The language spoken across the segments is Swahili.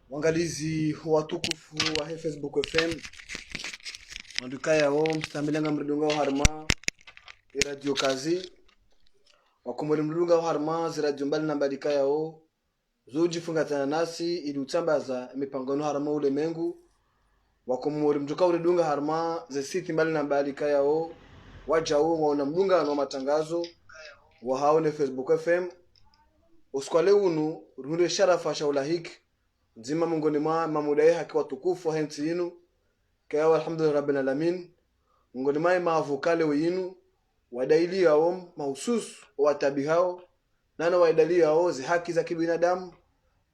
Wangalizi watukufu wa Facebook FM wanduka yao mstambilanga mridunga wa harma radio kazi wakumuli mridunga wa harma zi radio mbali na mbadika yao zuji fungatana nasi ili utambaza mipangano harma ule mengu wakumuli mtuka uridunga harma zi siti mbali na mbadika yao wajao waona mdunga wa matangazo wa haone Facebook FM uskwale unu runde sharafa shaulahiki nzima mungoni mwa mamudai haki watukufu hensi inu kaya alhamdulillah rabbil alamin mungoni mwa maavukale winu wadaili yao mahusus watabi hao nana wadaili yao zi haki za kibinadamu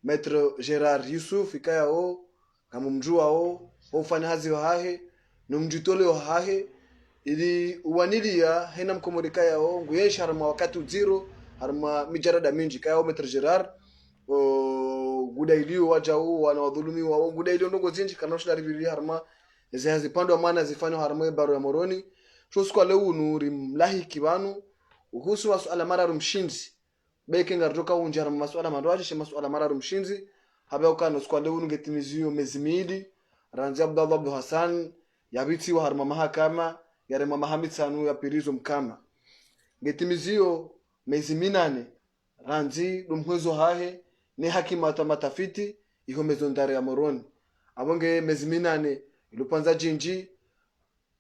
Maître Gerard Yusuf ikaya o kamumjua o ufanya hazi wa hahe numjitole wa hahe ili uwanilia hena mkomodika yao nguyesha harma wakati uziro harma mijarada minji kaya o Maître Gerard gudailio wajao wanawadhulumi wao gudailio ndogo zinji kanosha rivili harma zihazi pando maana zifanywa harma baro ya moroni tusko leo nuri mlahi kibanu uhusu masuala mararu mshinzi beke ngartoka unja harma masuala mandwaje she masuala mararu mshinzi habe ukano sko leo ngetimizio mezimidi ranzi Abdallah Abdul Hassan yabiti wa harma mahakama yare mama Hamid Sanu ya pirizo mkama ngetimizio meziminane ranzi dumhwezo hahe ni haki matafiti iho mezondare ya moroni abonge meziminane ilupanza jinji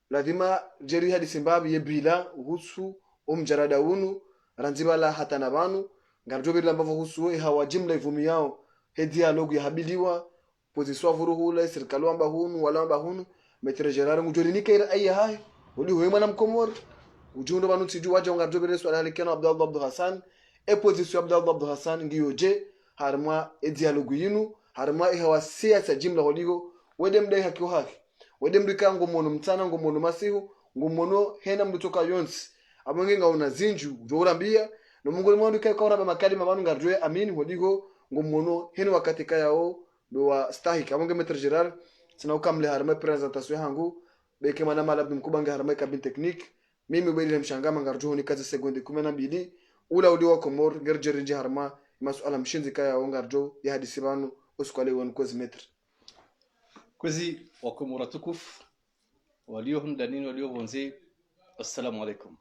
lazima jeri hadi simbabi yebila uhusu umjarada unu ranzibala hata na banu ngarjobe lambavo husu hawa jimla ivumi yao he dialogue ya habiliwa poziswa vuruhula serikali amba hunu wala amba hunu Maître Gerard ngujori nikaira aya hai uli hoye mwana mkomori ujundo banu tiju waje ngarjobe resu alalikana Abdallah Abdul Hassan e position Abdallah Abdul Hassan ngiyoje harma e dialogue yinu harma hawa siasa jimla holigo wede mdai haki haki wede mrika ngomono mtana ngomono masihu ngomono hena mdutoka yonsi abonge ngauna zinju jorambia no mungu mwandu kai kaona ba makali mabanu ngarjoe amini hodigo ngomono hena wakati kayao do wa stahiki abonge Maître Gerard sina ukamle harma presentation hangu beke mana mala bimkubanga harma kabin technique mimi beli mshangama ngarjoe ni kazi sekunde 12 ula udi wa komor ngerjerinji harma masuala mshinzi kayao ngarjo ya hadisi banu usikwale won kozi metre kwezi wakomora tukufu walio hundanini walio bonze assalamu alaikum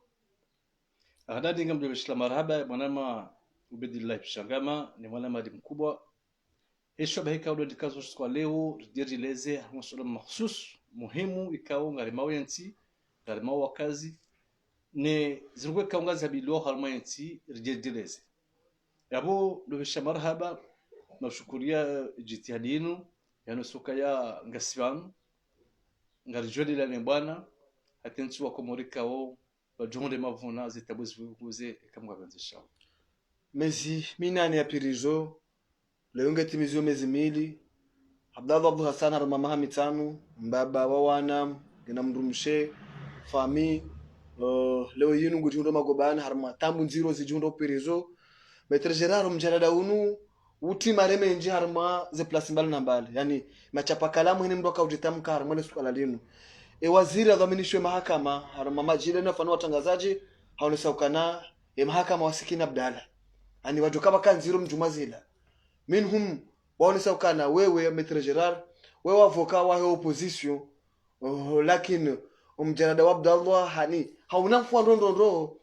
ahadadi ngamdo bishla marhaba mwanama ubedillah bishangama ni mwanama di mkubwa hesho bahika udo dikazo kwa leo dirjileze masuala mahsus muhimu ikao ngalimawensi ngalimawa wakazi ne zirugwe kaungazi habilo halmayensi dirjileze yabo do bishla marhaba nashukuria jitihadinu yano suka ya ngasiwanu ngarijodi la bwana atensi wa komorika o bajonde mavuna zitabuzi vuze kamwa banzisha mezi minane ya pirizo leo ngetimizio mezi mili Abdallah Abdul Hassan harma Hamid Sanu mbaba wa wana gina mrumshe fami leo yinu ngujundo magobana harma tambu nziro zijundo pirizo Maître Gerard mjarada unu uti mareme nji harma ze place mbali na mbali yani machapa kalamu hini mdoka ujitamka harma le swala linu waziri adhaminishwe mahakama harma majile na fanu watangazaji haonesaukana mahakama wasikina Abdalla yani watu kama kanziro mjumazila minhum waonesaukana wewe Maître Gerard wewe avoka wa opposition lakini umjarada wa Abdallah hani hauna mfano ndondo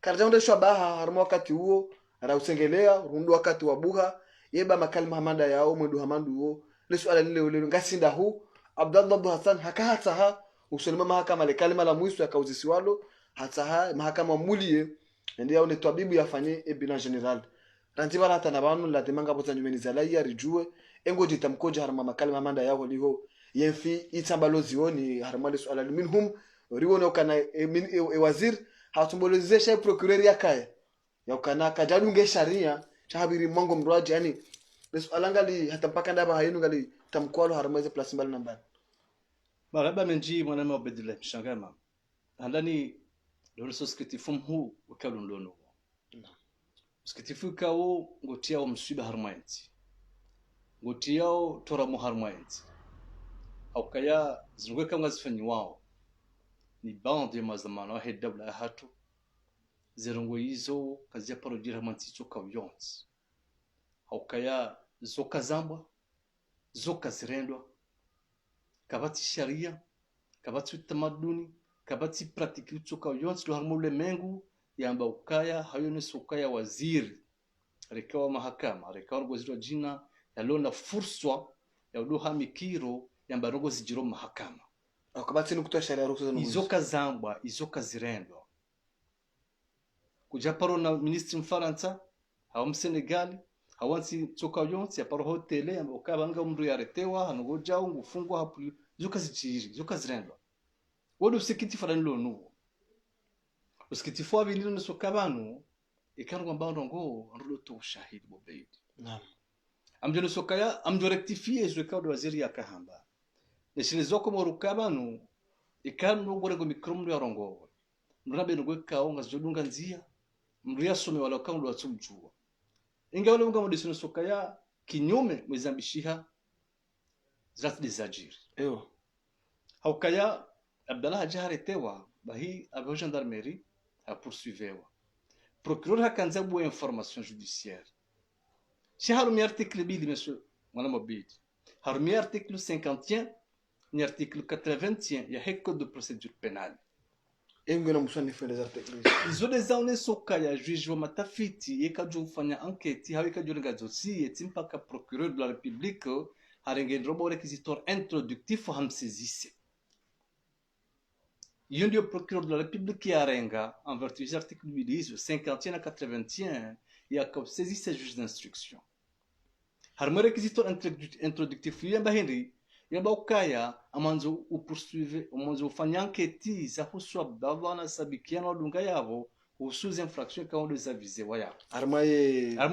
karjaunde shabaha harma wakati huo arausengelea rundu wakati wa buha yeba makali Muhammad yao mwedu hamandu huo le swala lile ngasinda hu Abdallah Abdul Hassan hakahata usulima mahakama le kalima la mwisho akauzisiwalo hata mahakama mulie ndio ne tabibu yafanye ebina general rantiba hata na banu la temanga bota nyumeni zalaya rijue engo jitamkoja harma makali Muhammad yao liho yenfi itambalozi oni harma le swala minhum riwono kana wazir hatumbolezesha procureur yakaya yakana kajadunge sharia chahabiri mwango mrwaji yani swala ngali hata mpaka ndaba hayinu ngali tamkwalo harma ze place mbali na mbali marhaba menji mwanama ubedillah bishangama handani lolo sosketifu mhu wakalu ndono sosketifu kawo ngotia wa msiba harmayenzi ngotiao tora mu harmayenzi au kaya zungwe kama zifanyi wao ni bande mazamano he dabla hatu zerungo hizo kazi ya parodira mantito ka yonts au kaya zokazamba zoka zirendwa kabati sharia kabati utamaduni kabati pratiki utsoka yonsi do harmo lemengu yamba ukaya hayone sukaya waziri rekawa mahakama rekawa rogozirwa jina yalona furswa ya udoha mikiro yamba rogozijiro mahakama akabati ni kutoa sharia ruhusa za izoka zambwa izoka zirendwa kujaparo na ministri mfaransa hawa Senegal hawansi tsoka yonsi ya paro hotele yamba ukabanga mru yaretewa hanogoja ngufungwa hapo zoka zijiri zoka zirendwa wodo usikiti fara nlonu usikiti fwa bilino nsokabanu ikano kwamba ndongo nrudo to ushahidi bobeidi naam amjone sokaya amjo rectifier zo kawdo waziri yakahamba neshine zoko morukabanu ikano ngorengo mikromu ya rongo mrabe ngo kaonga zodunga nzia mria some wala kaundu watsumjua ingawale ngo modisino sokaya kinyume mwezambishiha zrat desajiri eyo haukaya Abdallah jaharetewa bahi abo gendarmerie a poursuivewa procureur hakanza bo information judiciaire si harumi article bili monsieur mwana bidi harumi article 51 ni article 80 ya code de procédure pénale engena musani fende za article izo dezaune soka ya juge wa matafiti yekajo ufanya enquête hawe kajo nga dossier timpaka procureur de la république harenge drobo réquisitoire introductif hamsezise il y a procureur de la République qui a renga en vertu des articles 51 à 81 il y a comme saisi ces juges d'instruction. Harmo réquisitoire introductif il y a bahiri il y a baukaya amanzo ou poursuivre amanzo fanya enquête za huswa bavana sabikiana dunga yavo ou sous infraction quand on les avise waya. Harmo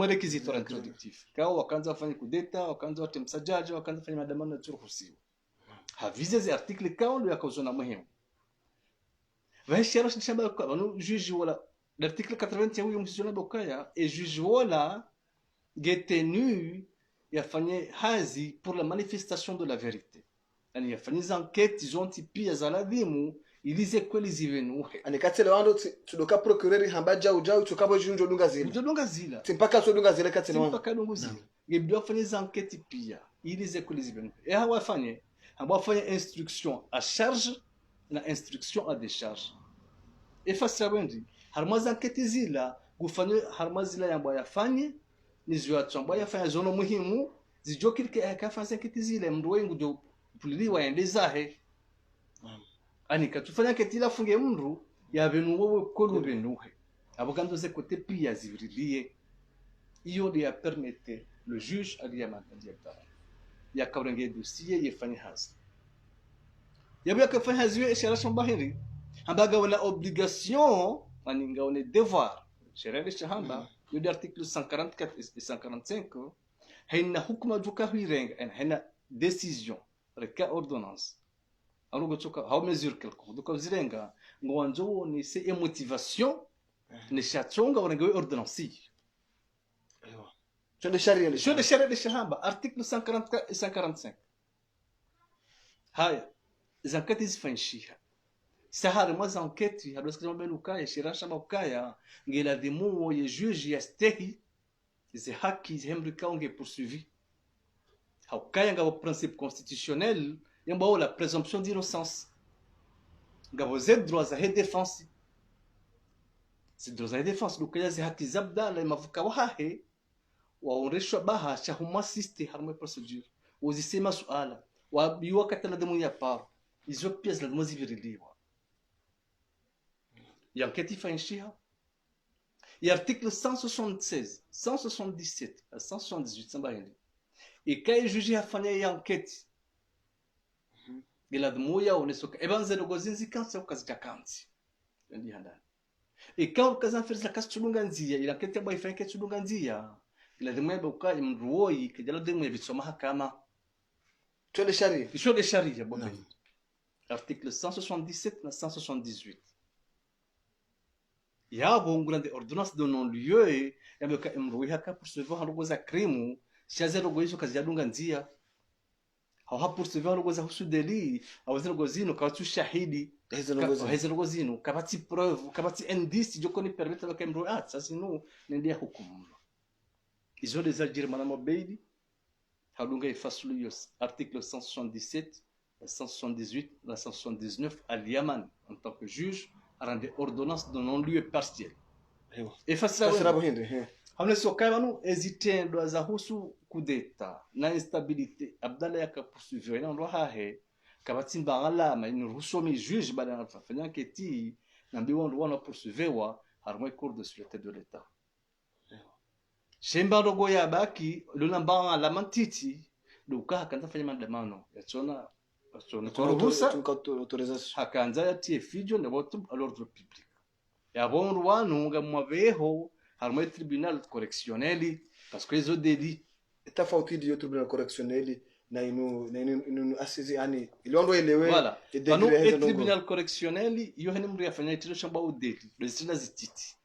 réquisitoire introductif quand wakanza fanya kudeta wakanza watemsa jaji wakanza fanya madamano turuhusiwa. Havise ces articles quand on lui a causé na muhimu. Vahishara shamba kwa no juge wala l'article 81 huyo msijona bokaya et juge wala détenu yafanye hazi pour la manifestation de la vérité yani yafanye enquête zonti pia za ladhimu ilize kweli zivenu anikatele wando tudoka procureur hamba jau tukabo junjo dunga zila timpaka so dunga zile katele wando timpaka dunga zila ngebdo afanye enquête pia ilize kweli zivenu et hawa afanye instruction à charge na instruction à décharge efasa wendi harmaza enquête zila gufanye harmazila yamba yafanye nizo yatamba yafanya zono muhimu zijokirike akafanya enquête zile mndu wengu jo puliliwa endezahe ani katufanya enquête ila funge mndu yabenu wowe kolu benuhe aboganzo ze côté pia zivrilie iyo dia permettre le juge aliyama ndiabara yakawrenge dossier yefanye hasi yabya kafanya haziwe ishara shambahiri ambaga wala obligation aninga one devoir sheria shahamba yo article 144 et 145 haina hukuma juka hirenga en haina décision reka ordonnance alugo toka how mesure quelque duka zirenga ngwanzo ni c'est motivation ne chatonga orenga ordonnance aiwa chonde sharia de shahamba article 144 et 145 haya zakati zifanishiha sahari mwaza enquête hadoskama benuka shirasha makaya ngela demo ye juge ya stehi ze haki hemri kaunge poursuivi haukaya ngabo principe constitutionnel yamba la présomption d'innocence ngabo ze droits à défense ces droits à défense lukaya ze haki zabda la mavuka wahe waonreshwa baha chahuma siste harmo procedure uzisema suala wa biwa katala demo ya par izo pièces la demo ziviriliwa il y a enquête fanshiha il y a article 176 177 à 178 sambahendi et quand juge a fanya enquête ila dmuya onesoka ebanze nogozinzi kansa ukazita kanzi ndi handani et quand kaza faire la kastunga nzia ila enquête ya boyfriend kastunga nzia ila dmuya buka imruoi kujala dmuya bisoma hakama chonde sharia bon article 177 na 178 yabo ngulande ordonnance de non lieu yabeka imruhi haka poursuivre harugo za crime shaze rogo hizo kazi yadunga nzia hawa poursuivre rogo za husu deli awazina gozino kawatu shahidi hizo rogo zino kabati preuve kabati indice joko ni permettre baka imruhi sasa no ndia hukumu izo des ajiri manamo beidi Halunga ifasulu article 177, la 178, la 179 à Yaman en tant que juge rende ordonnance de non-lieu partiel. Et face à ça, hamle sokai wanu ezitendo za husu kudeta na instabilité abdala yaka poursuivre na ndo hahe kabatimba alama ni rusomi juge bada nafanya keti na mbiwa ndo wana poursuivre harmo cour de sûreté de l'état. Shemba rogo ya baki lulamba la mantiti duka kanza fanya maandamano yachona ruhusa hakanza yatie fijo na watu à l'ordre public ya bon wanu ngamwaveho harmo tribunal correctionnel parce que les délit tofauti dio tribunal correctionnel na inu assisi yani iliondo elewe voilà anu tribunal correctionnel yo henimri yafanya itilo shamba udeli lesila zititi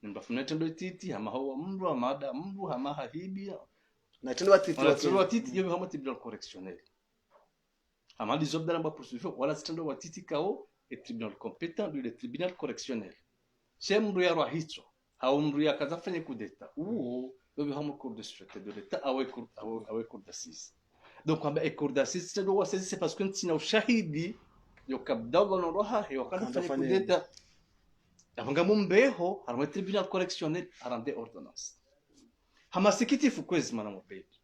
ndafuna tendo titi hama hawa mru amada mru hama hahibi na tendo watiti yo hama tribunal correctionnel hama dizobdala mba poursuivre wala tendo watiti kao et tribunal compétent lui le tribunal correctionnel shemru ya rahicho au mru ya kazafanya kudeta uo yo hama cour de sûreté de l'état awe cour d'assises. Donc a cour d'assises c'est parce que ntina ushahidi yo kabdago no roha yo kazafanya kudeta avanga mumbeho harimo tribunal correctionnel arande ordonnance hamasikitifu kwezi mana mopedi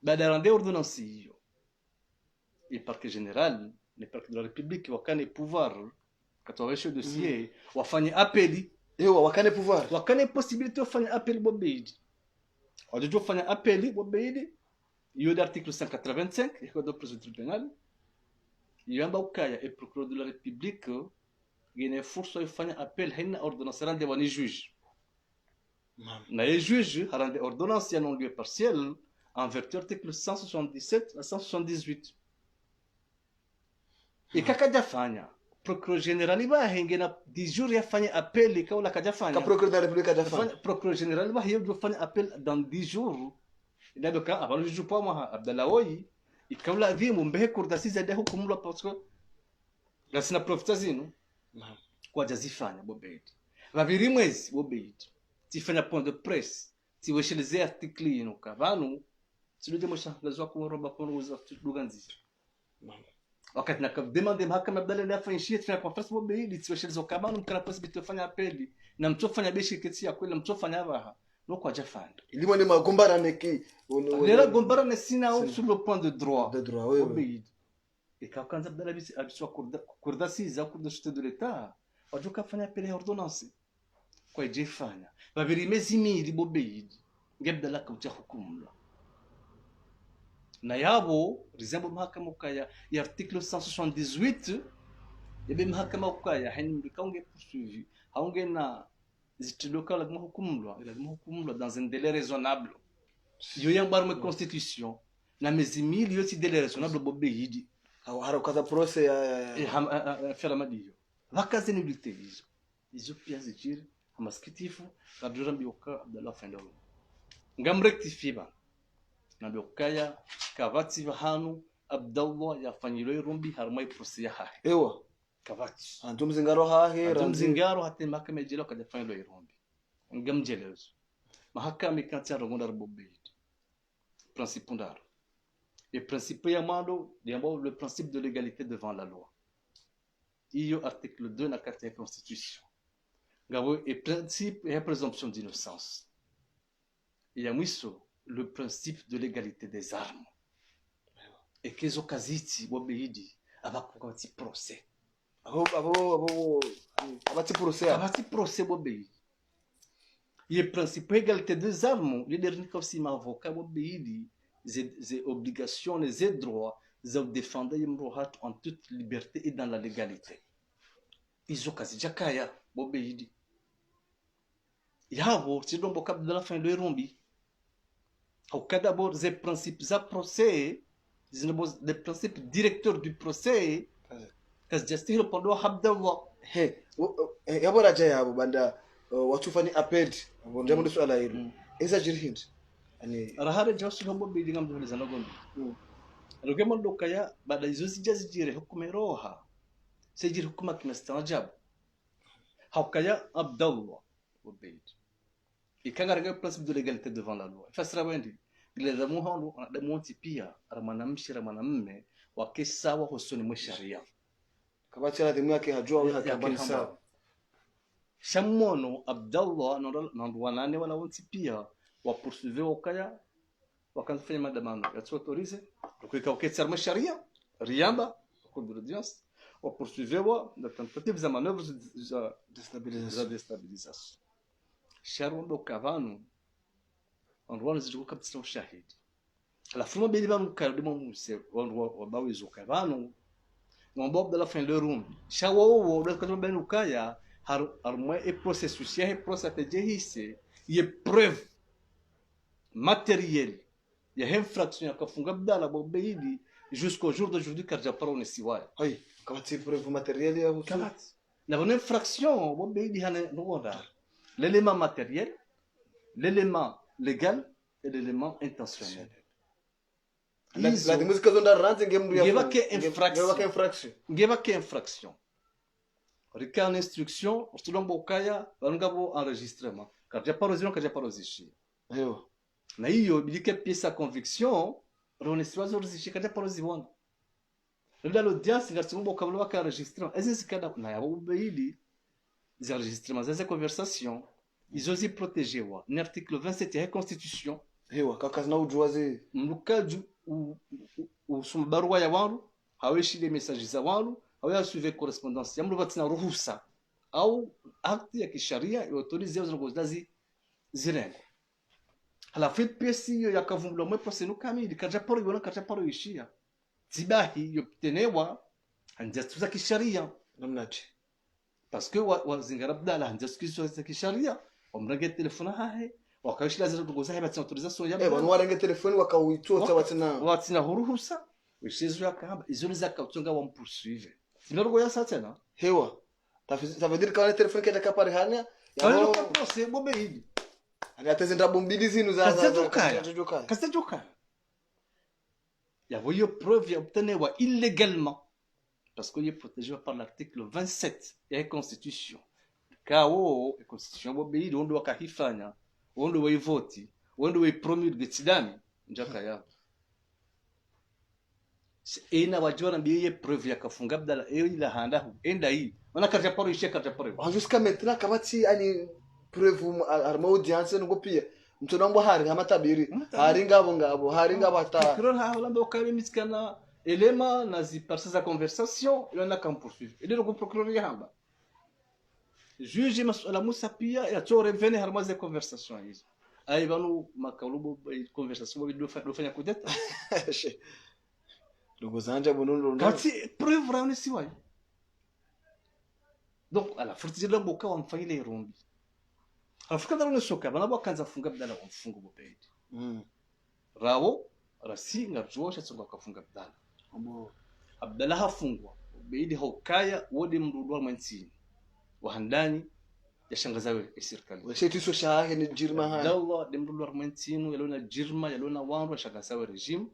baada arande ordonnance hiyo le parquet général le parquet de la république wakane pouvoir katowesho dossier wafanye appeli wakane pouvoir wakane possibilité wafanye appel bobeidi wajojo fanye appeli bobeidi hiyo article 185 ya code de procédure pénale yamba ukaya et procureur de la république gene furso ifanya appel haina ordonnance rende wani juge na les juges rende ordonnance ya non lieu partiel en vertu article 177 à 178 et kakaja fanya procureur général ba hengena 10 jours ya fanya appel kaula kaja fanya ka procureur de la république kaja fanya procureur général ba hiyo fanya appel dans 10 jours ila doka avant le juge pas moi Abdallah Oyi ikaula vi mumbehe cour d'assises de hukumulwa parce que la sina profita zinu kwa jazifanya bobeidi vaviri mwezi bobeidi tifanya point de presse tiwesheleze article ino kavanu siluje mosha lazwa kumroba pono za duganzi wakati na demande mahakama Abdallah la fanyishia tuna conference bobeidi tiwesheleze kabanu mkana possibility fanya appel na mtofanya beshi keti ya kweli mtofanya hava no kwa jafanya ilimo ni magombara neki lera gombara ne sina sur le point de droit oui bobeidi et quand Abdallah abiswa cour d'assises cour de sûreté de l'état wajoka fanya appel ya ordonnance kwa jefanya babiri mezimiri bobeidi ngebdala kautia hukumla na yabo rizambo mahakama ukaya ya article 178 yabe mahakama ukaya hani kaunge poursuivi haunge na zitiloka la hukumla dans un délai raisonnable yo yambar me constitution na mezimiri yo si délai raisonnable bobeidi harukaza procès ya fera madiyo vakazi ni bitelizo izo pia zijiri amaskitifu kadura mbioka Abdallah Fendolo ngam rectifier na biokaya kavati hanu Abdallah yafanyilo rumbi harmai procès ya hahe ewa kavati antum zingaro hahe zingaro hata mahakama ejelo kadafanyilo rumbi ngam jelezo mahakama ikantia rongonda bobeidi principe ndaro et principe ya mando diambo le principe de l'égalité devant la loi iyo article 2 na carte ya constitution ngabo et principe et présomption d'innocence il y a mwiso le principe de l'égalité des armes et kezo kaziti bobeidi abakukati procès abati procès bobeidi il y a principe égalité des armes les derniers aussi ma avocat bobeidi les obligations les droits za défendre yimrohat en toute liberté et dans la légalité izo kazi jakaya bobeidi yabo tidombo kabdala fin de rombi au cas d'abord les principes za procès les principes directeurs du procès kazi jastihilo pondo Abdallah yabo raja yabo banda watufani appel ndio ndo swala hilo eza jirhind ani rahare jawsu hombo bidi ngam dole zanagondo rogemo dokaya baada hizo zijazijire hukume roha sejiri hukuma kimestaajabu haukaya Abdallah bobeidi ikanga rega principe de l'égalité devant la loi fasra wendi ile damu hono na damu pia mwanamshi na mwanamume wakisawa husuni mwa sharia kabati la timu yake hajua wewe hakabani yake sawa Shamono Abdallah na wanane wala wonti pia wa poursuivre wakaya wakanfanya maandamano yatuautorize kuika uketsa mwa sharia riamba code de l'audience wa poursuivre na tentative za manœuvres za déstabilisation sharondo kavanu onrwana zijuko kabisa ushahidi la fuma beli banu kadimo muse onrwa bawizo kavanu ngombo Abdallah fin le room shawo do kadimo benu kaya har moi et processus ya procès jehise ye preuve matérielle ya infraction ya kafunga Abdallah bobeidi jusqu'au jour d'aujourd'hui car japaro ne siwaya hai kabati preuve matérielle ya husu kabati na bonne infraction bobeidi hana ngonda l'élément matériel l'élément légal et l'élément intentionnel la musique zonda ranze ngemru ya ngeba ke infraction ngeba ke infraction rika en instruction ostulombo kaya balungabo enregistrement car japaro zino car japaro zishi eyo na hiyo bilike pièce à conviction ronesiwa zishi car japaro ziwona ndio l'audience ngasumbo kablo ka enregistrement ezi kada na yabo beidi les enregistrements ces conversations ils osent protéger wa l'article 27 ya constitution eyo kaka na ujuazi mlukaju usuma barua ya wangu haweshi les messages za wangu hawa suivre correspondance yamru batina ruhusa au acte ya kisharia autorize aux ngozazi zirengo hala fit pesi yo yakavumbula mwe procès no kamili kaja poro yona kaja poro ishia zibahi yobtenewa hanjastu za kisharia namnaje parce que wa zingara Abdallah hanjastu za kisharia omrage telefona hahe wakaishi lazima tugoza heba autorisation ya bwana warenge telefoni wakauitota watina ruhusa wishizo yakaba izoni zakatunga wa poursuivre Sinargo ya satena. Hewa. Ça veut dire que le téléphone qui est capable de hania. Yabo procès bobeidi. Ali atazenda bombili zinu za Kasta joka. Yabo yo preuve obtenewa illégalement parce que est protégé par l'article 27 de la constitution. Kao la constitution bobeidi ondo wakahifanya, ondo waivoti, ondo waipromulgue tidami njaka ya. Ina wajua mbiye preuve ya kafunga Abdallah ila handa enda hii wana kaja paro ishia kaja paro jusqu'à maintenant kabati ani preuve arma audience ngo pia mtu nambo hari kama tabiri hari ngabo hari ngabo hata kiro ha wala ndo kabe miskana elema na zi par sa conversation il na kam poursuivre et le procureur ya hamba juge masala musa pia ya to revene harma za conversation hizo ai banu makalubo conversation bo fanya kudeta Logo zanja bonondo kati preuve rauni siwai donc ala furtije la boka wa mfanyile irumbi afika ndalo soka bana bakanza funga Abdallah wa mfungo bobeidi rawo rasi ngarjosha tsonga kafunga Abdallah Abdallah hafungwa bobeidi hokaya wodi mrudwa mwantsini wa handani ya shangazawe ya serikali washeti so shahe ni jirma ha Abdallah demrudwa mwantsini yalona jirma yalona wanru shangazawe regime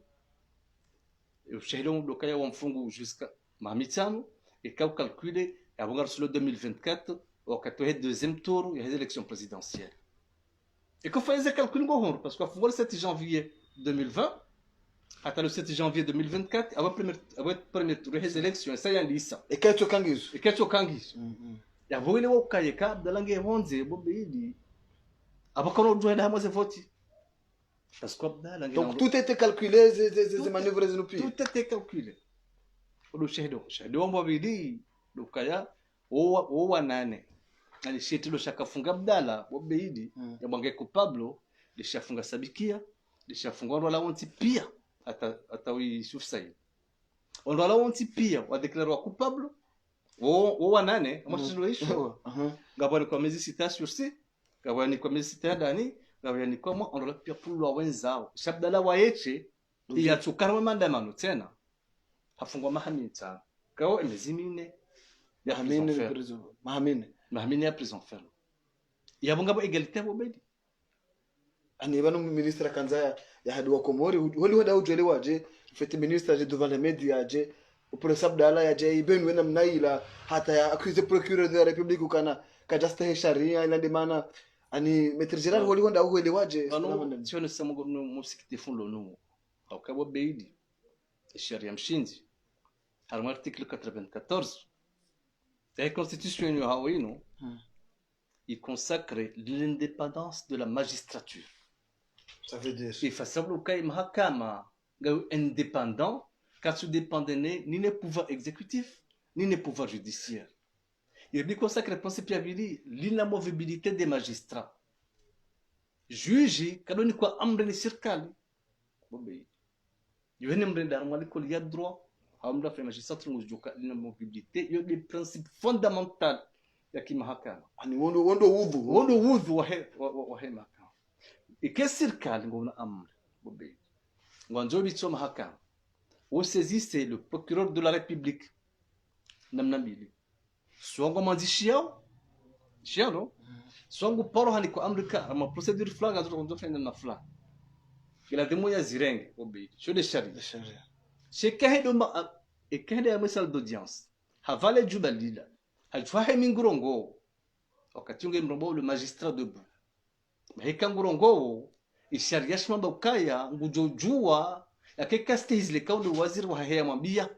shahidon dokaya wa mfungu jusqu'à mamitano et quand calculer avant sur le 2024 au 2e tour il y a les élections présidentielles et qu'on fait les calculs parce qu'à le 7 janvier 2020 attends le 7 janvier 2024 avant premier tour les élections ça y a lisa et kacho kangizo ya voile wa kayeka Abdallah honze bobeidi abakono joina hamoze voti parce que Abdallah donc tout était calculé ces manœuvres nous puis tout était calculé le shahido bobeidi dokaya o nane alishiti lo shakafunga Abdallah bobeidi ya bange coupable de shafunga sabikia de shafunga ndo la wonti pia ata Yusuf Said ndo la wonti pia wa déclaré coupable o nane amashilo isho ngabani kwa mezi sita sursi ngabani kwa mezi sita ndani ngabani kwa mo ndo la pia pulwa wenzao Abdallah waeche ya tukara maandamano tena hafungwa mahamita kao emezimine ya mahamine ya prison ferme yabonga bo egalite bobeidi ani bano ministre kanza ya hadi wa Komori holi hoda ujelewa je fete ministre je devant les médias je pour Abdallah ya je ibenu wena mnaila hata ya accuse procureur de la république ukana kajasta sharia ila ndimana ani Maître Gerard holi wanda uelewaje ano sio nasema ngo musikiti fundo no akabo beidi sharia mshinzi harma article 94 la constitution yo hawino il consacre l'indépendance de la magistrature. Ça veut dire il faut savoir que mahakama indépendant car se dépendait ni des pouvoirs exécutifs ni des pouvoirs judiciaires. Il lui consacre le principe de l'inamovibilité des magistrats. Juge kadoni kwa amri ni serikali bobe yone amri darmali ko ya droit amra fa magistrat ngujuka l'inamovibilité yo des principes fondamentaux ya kimahakama ani wondo wudhu wa mahakama ike serikali ngona amri bobe ngwanzo bitso mahakama où saisissait le procureur de la République namna mbili songo manzishia no songo poro hani ko amrika ama procedure flaga zo ndo fenda na flaga ila demo ya zirenge bobe sho de sharia c'est kahedo ma e kahede ya salle d'audience havale jubalila hajwahe mingurongo wakati unge mrombo le magistrat debout maheka ngurongo isharia shamba ukaya ngujojua yakekaste zile kauli waziri wa haya mwambia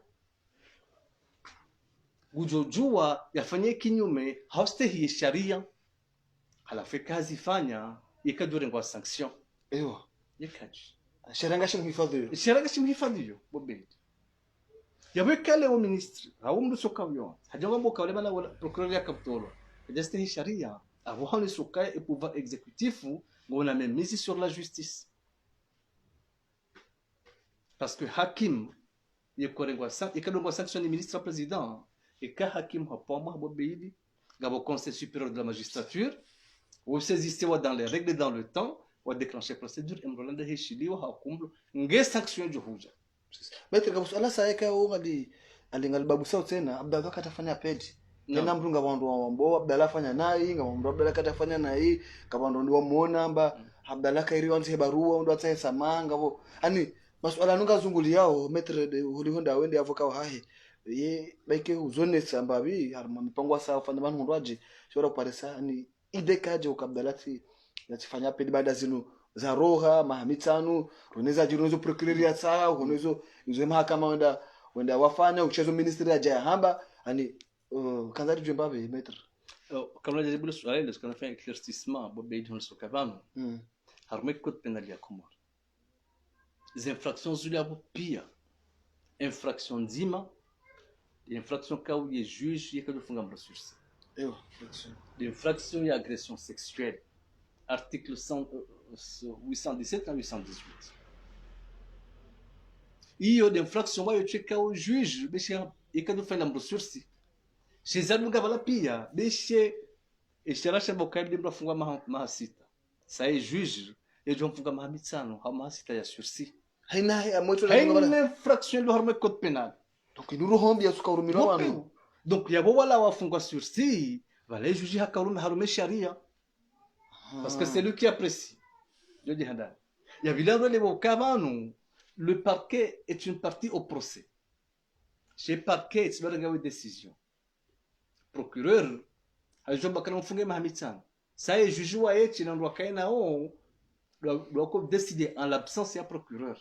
ngujojua yafanye kinyume haustehi sharia halafu kazi fanya ikadure ngwa sanction ewa yekaji sharanga shimhifadhi yo bobe yabekale wa ministre haumdu sokayo hajonga boka wale bana wala procureur ya kaptolo kajastehi sharia avant le sokaya et pouvoir exécutif on a même mise sur la justice parce que hakim yekorengwa ikadongwa sanction ni ministre président et ka hakim hapoma bobeidi gabo conseil supérieur de la magistrature ou saisissez dans les règles dans le temps ou déclencher procédure emrolanda heshiliwa hakumlo nge sanction juhuja Maître gabo ala saeka ungali alingal babu sao tena abdalla katafanya pedi tena mrunga wandu wambo abdalla fanya nai ngambo abdalla katafanya nai kabando ndi wamuona amba abdalla kairi wanze barua ndo atsaye samanga bo ani masuala nunga zunguli yao Maître hulihonda wende avoka hahe ye baike uzone sambabi harma mipango sawa fanya banu ndwaje shora kuparesa ni ide kaje ukabdalati yatifanya pedi baada zinu za roha mahamitsanu runeza jirozo procureur ya saa unezo izo mahakama wenda wafanya uchezo ministry ya jaya hamba ani kanzari jembabe Maître kama jajibu swali ndio kana fanya éclaircissement bobe idon sokavano harma code pénal ya Comore les infractions zulabo pia infraction nzima infraction kao ye juge yeka dofunga mrosursi l'infraction ya agression sexuelle article 817 à 818 iyo d'infraction wayo cheka au juge besha yeka dofunga mrosursi shezadu ngabala pia beshe esharasha bokaidi ndimba funga mahasita sai juge yejo mfunga mahamitsano hamasita ya sursi haina moto haina infraction do harma code pénal donc nuru hombi asuka urumira wanu donc yabo wala wafungwa sursi wala juge hakarumi harume sharia parce que c'est lui qui apprécie je dis hada ya vilano le bokavanu le parquet est une partie au procès chez parquet c'est une décision procureur hajoba kana mfunge mahamitsano sai juge wa yeti na ndo kaina o doit décider en l'absence ya procureur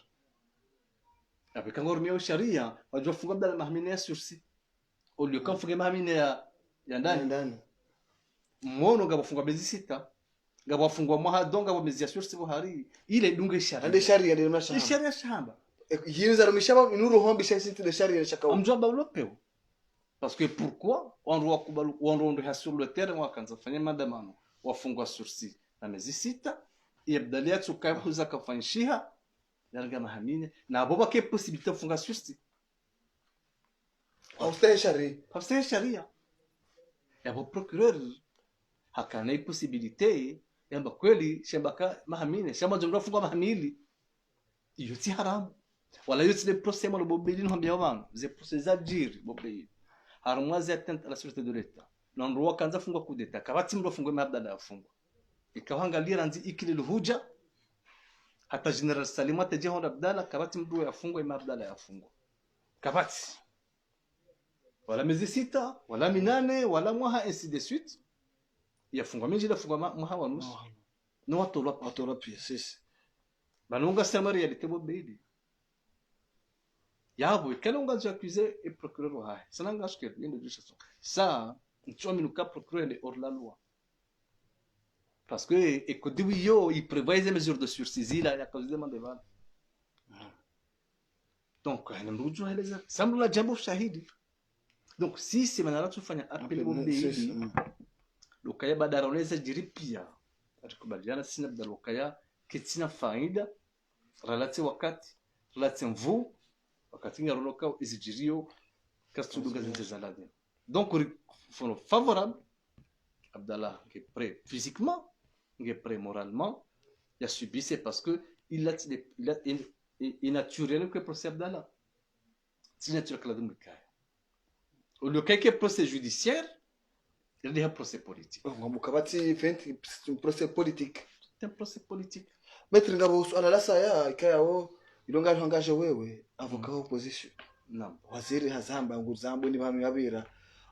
avec un gormio sharia wajua funga bila mahamine ya sursi au lieu quand funga mahamine ya ndani mmono gabo funga bezi sita gabo funga mwa donga bo mezi ya sursi bo hari ile dunge sharia ande sharia ndio mashamba sharia shamba yinza rumishaba inuru hombi shasiti de sharia shaka amjua balopeo parce que pourquoi on doit kubalu on doit sur le terrain wakanza fanya maandamano wafungwa sursi na mezi sita yabdalia tsukai huza kafanyisha yarga mahamine na abo bake possibilité kufunga sursi haustahi sharia yabo procureur hakana possibilité yamba kweli shambaka mahamine shamba jonga funga mahamili iyo si haramu wala yote le procès mo bobeli no mbia wana ze procès adjir bobeli harmoise atteinte à la sûreté de l'état non roi kanza funga coup d'état kabati mro funga mabda afungwa ikawangalia nzi ikile luhuja hata general Salima tajihon abdala kabati mdu yafungwa mabdala yafungwa kabati wala miezi sita wala minane wala mwaha ainsi de suite yafungwa minji yafungwa mahawa nusu no watola pia sisi banunga sama réalité bobeidi yabo quel on va accuser et procureur wa ça n'engage que rien de toute façon ça tu as mis le cas procureur est hors la loi parce que et que yo il prévoit des mesures de sursis là à cause de demande donc anamrujua eleza sambu la jambo shahidi donc sisi manara tufanya appel bobeidi lokaya badara unaweza jiripia atakubaliana sina badala lokaya kitina faida relati wakati relati mvu wakati ngaroloka izijirio kastuduga zinzalade donc fono favorable Abdallah qui est prêt physiquement qui est prêt moralement il a subi c'est parce que il a naturel que procès Abdallah c'est naturel que la demande le cas qui est procès judiciaire il y a un procès politique mukabati fenti un procès politique c'est un procès politique metri ngabo swala la saya ikayao ilonga hangaje wewe avoka opposition naam waziri hazamba nguzambo ni bantu yabira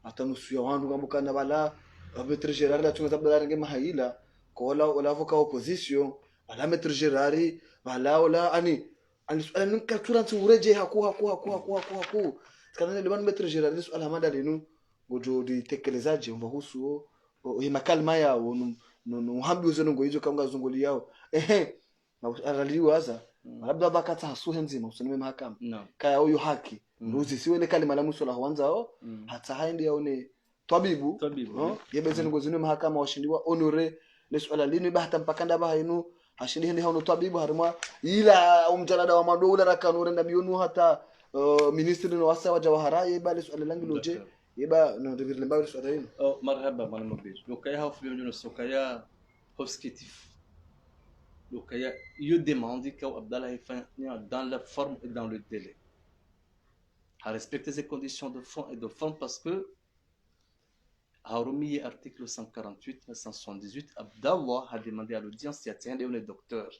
atanusuya wantu ngambukana bala abetre gerard la tunga tabala ngema haila kola ola avoka opposition ala metre gerard bala ola ani swala ninka turantu ureje haku kana le ban metre gerard swala mada lenu gojo di tekelezaje mbahusu himakalma yao no hambi uzeno ngo hizo kanga zunguli yao alaliwaza labda bakata hasuhe nzima usinime mahakama kaya huyo haki ruzi siwe ne kalima la musola wanzao hata haindi yaone tabibu yebeze ngo zinime mahakama washindiwa honore le swala lini bahata mpakanda bahinu hashindi hindi hano tabibu harima ila umjalada wa madoula rakanure nda bionu hata ministri no wasa waja wahara yeba swala langi loje yeba no devir lemba swala hino marhaba bwana mabir lokaya hafu bimjono sokaya hoskitif donc il demande qu'Abdallah dans la forme et dans le délai à respecter ces conditions de fond et de forme parce que Haroumi article 148 178 Abdallah a demandé à l'audience il y a un docteur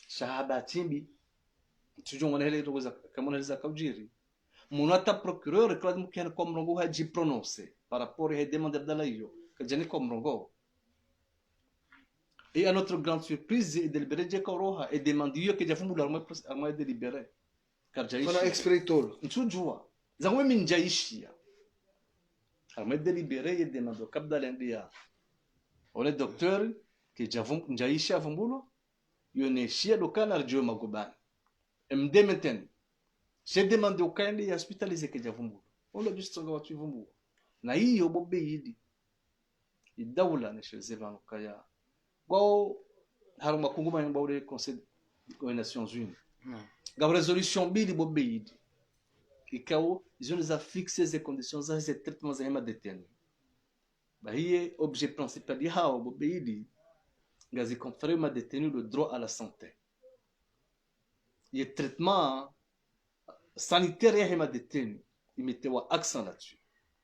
Shahaba Timbi toujours on est comme on les a kaujiri monata procureur clade mukena comme rongo haji prononcer par rapport à demande d'Abdallah yo que jani comme rongo. Et à notre grande surprise, il délibéré de Koroha et demandé que Jafou l'armée délibéré. Car Jaïchi. On a exprimé. Nous jouons. Nous avons mis Jaïchi. L'armée délibéré et demandé au cap d'Alendia. On est docteur que Jafou Jaïchi a voulu. Il y a chia local à Dieu Magoban. Et me démenten. J'ai demandé au Kandi hospitalisé que Jafou. On l'a juste regardé tu voulu. Naï yo bobéidi. Il daoula ne chez Evan Kaya. Go haruma kunguma yamba ule conseil des Nations Unies la résolution bili bobeidi ikao ils ont fixé ces conditions ces traitements za hema détenu ba hiye objet principal di hao bobeidi ngazi conférer ma détenu le droit à la santé le traitement sanitaire ya hema détenu il mettait accent là-dessus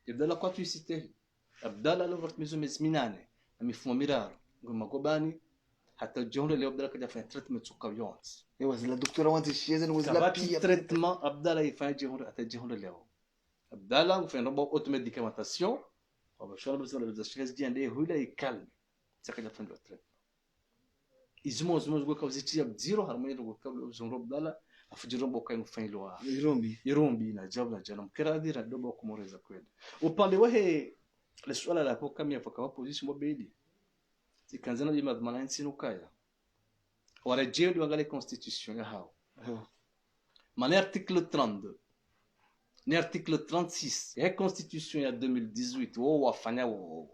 Abdallah quoi tu cité Abdallah le votre maison mesminane amifumo miraro ngomagobani hata jonde leo Abdallah kaja fanya treatment sukavyones ewa zila doktora wanti shieze ngo zila pia traitement Abdallah ifanya jonde hata jonde leo Abdallah ufanya robo automédication wabashara basi wala shieze jiande hula ikalme sakaja fanya treatment izimo zgo kauziti zero harmoni ro kabla uzon Abdallah afujiro mbo kayo fanya lo irombi na jabla jana mkiradira dobo kumoreza kweli upande wahe le swala la kwa kamia kwa position mobile zikanzana bima dhamana nsino kaya warejeo liangalie constitution ya hao maana article 32 ni article 36 ya constitution ya 2018 wao wafanya wao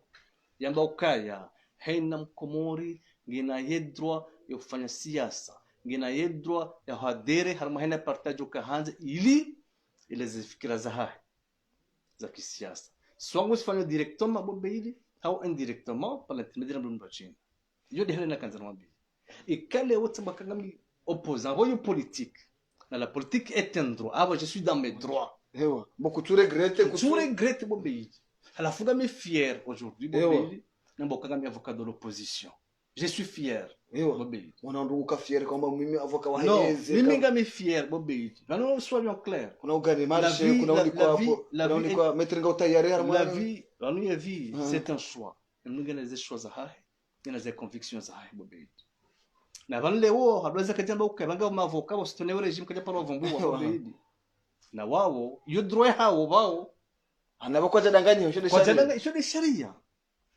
yamba ukaya haina mkomori ngina yedroit ya kufanya siasa ngina yedroit ya hadere harma haina partage ukahanza ili ile zifikira za kisiasa swangu sifanya directement bobeili au indirectement par l'intermédiaire de l'Umbachine. Yo de helena kanzana bi. Et quel est votre bakangami opposant voyou politique. Dans la politique est un droit. Ah je suis dans mes droits. Ewa, beaucoup tu regrettes Bobeili. À la fois me fier aujourd'hui Bobeili, n'ambokangami avocat de l'opposition. Je suis fier. Bobeili. On en doit fier comme mimi avocat wa hezi. Non, mimi ngami fier Bobeili. Non, soyons clairs. Kuna ugani marche, kuna uli kwa mettre ngo tayari harma. La vie, c'est un choix. mningana ze choix za hahe ngana ze convictions za hahe bobeid na vanle wo hadweza kajamba ukabanga mavoka wasitone regime kaja palo vumbu wa bobeid na wao yudroe hao wao anabakuwa danganya isho de sharia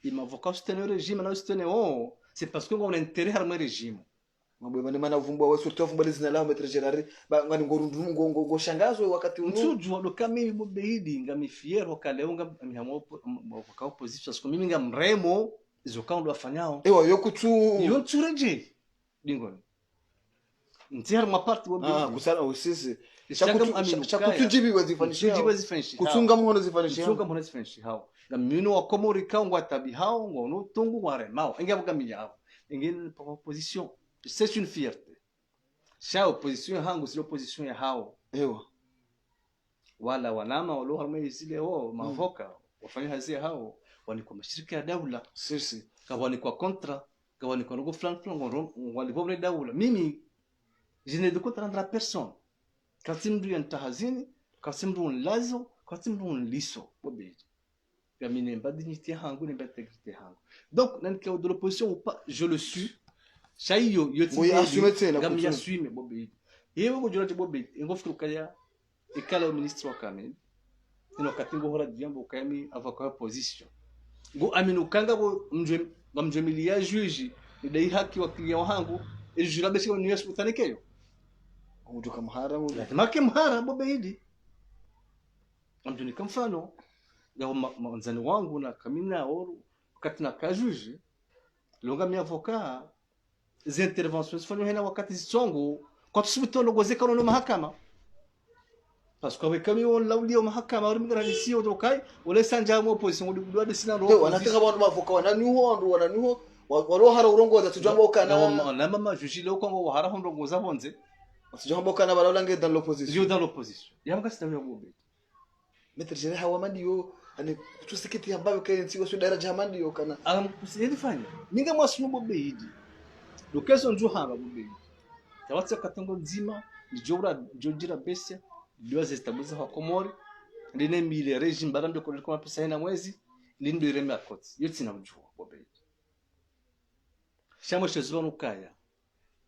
imavoka wasitone regime na wasitone oh c'est parce que on a intérêt à le régime mambo mane mana vumbwa wewe surtout vumbwa zina lao metre gerari ngani ngorundu ngo shangazwe wakati unu mtuju ndo kama mimi bobeidi ngami fiero kaleunga mihamo kwa opposition parce que mimi ngamremo izo kaundu afanyao ewa yokutu tureje dingo ntiar mapart bobeidi kusala usisi chakutujibi wazifanisha kutunga mhono zifanisha hao ngamino wa komori kaungwa tabi hao ngono tungu waremao ingabuga miyao ingine opposition c'est une fierté cha opposition hangu si opposition ya hao ewa wala wanama walio harmai zile wao mavoka wafanya hazi hao walikuwa mashirika ya daula sisi kawani kwa kontra kawani kwa ngo flan walivyo daula mimi je ne de compte rendre à personne katimdu yantahazini katimdu lazo katimdu liso bobe gamine ba dignité hangu ne ba intégrité hangu donc nan ka de l'opposition ou pas je le suis shayo yoti gam yassume bobe yewe go jora bobe ngofikru kaya ikala ministre wa kamel ino katingo hora diambo kayami avocat position go aminu kanga bo mjwe milia juge idai haki wa client wangu ijura besi wa niyesu utanekeyo umuduka mhara mu make mhara bobeidi amjuni kamfano ya manzani wangu na kamina oru wakati na kajuge longa mi avocat les interventions fanywa hena wakati zisongo kwa tusubitono gozeka no mahakama parce que avec on laulio mahakama uri migara nisio dokai ole sanja mu opposition udi budwa desina ro wanataka bantu mavuka wananiho waro hara urongoza tujamba kana na mama juge le kongo hara hondogoza bonze tujamba kana balalange dans l'opposition yamka sitawe bobe metre jere hawa mandio ani tusikiti ambayo kensi wasu daraja mandio kana kusidi fanya minga mwasumu bobe hidi lokezo nju hanga bobe tawatsa katango nzima jojira besia ndio zestabuza kwa komori ndine mile regime barambe kwa kama pesa ina mwezi lindo ireme akoti yote na mjua bobe chamo chezonu kaya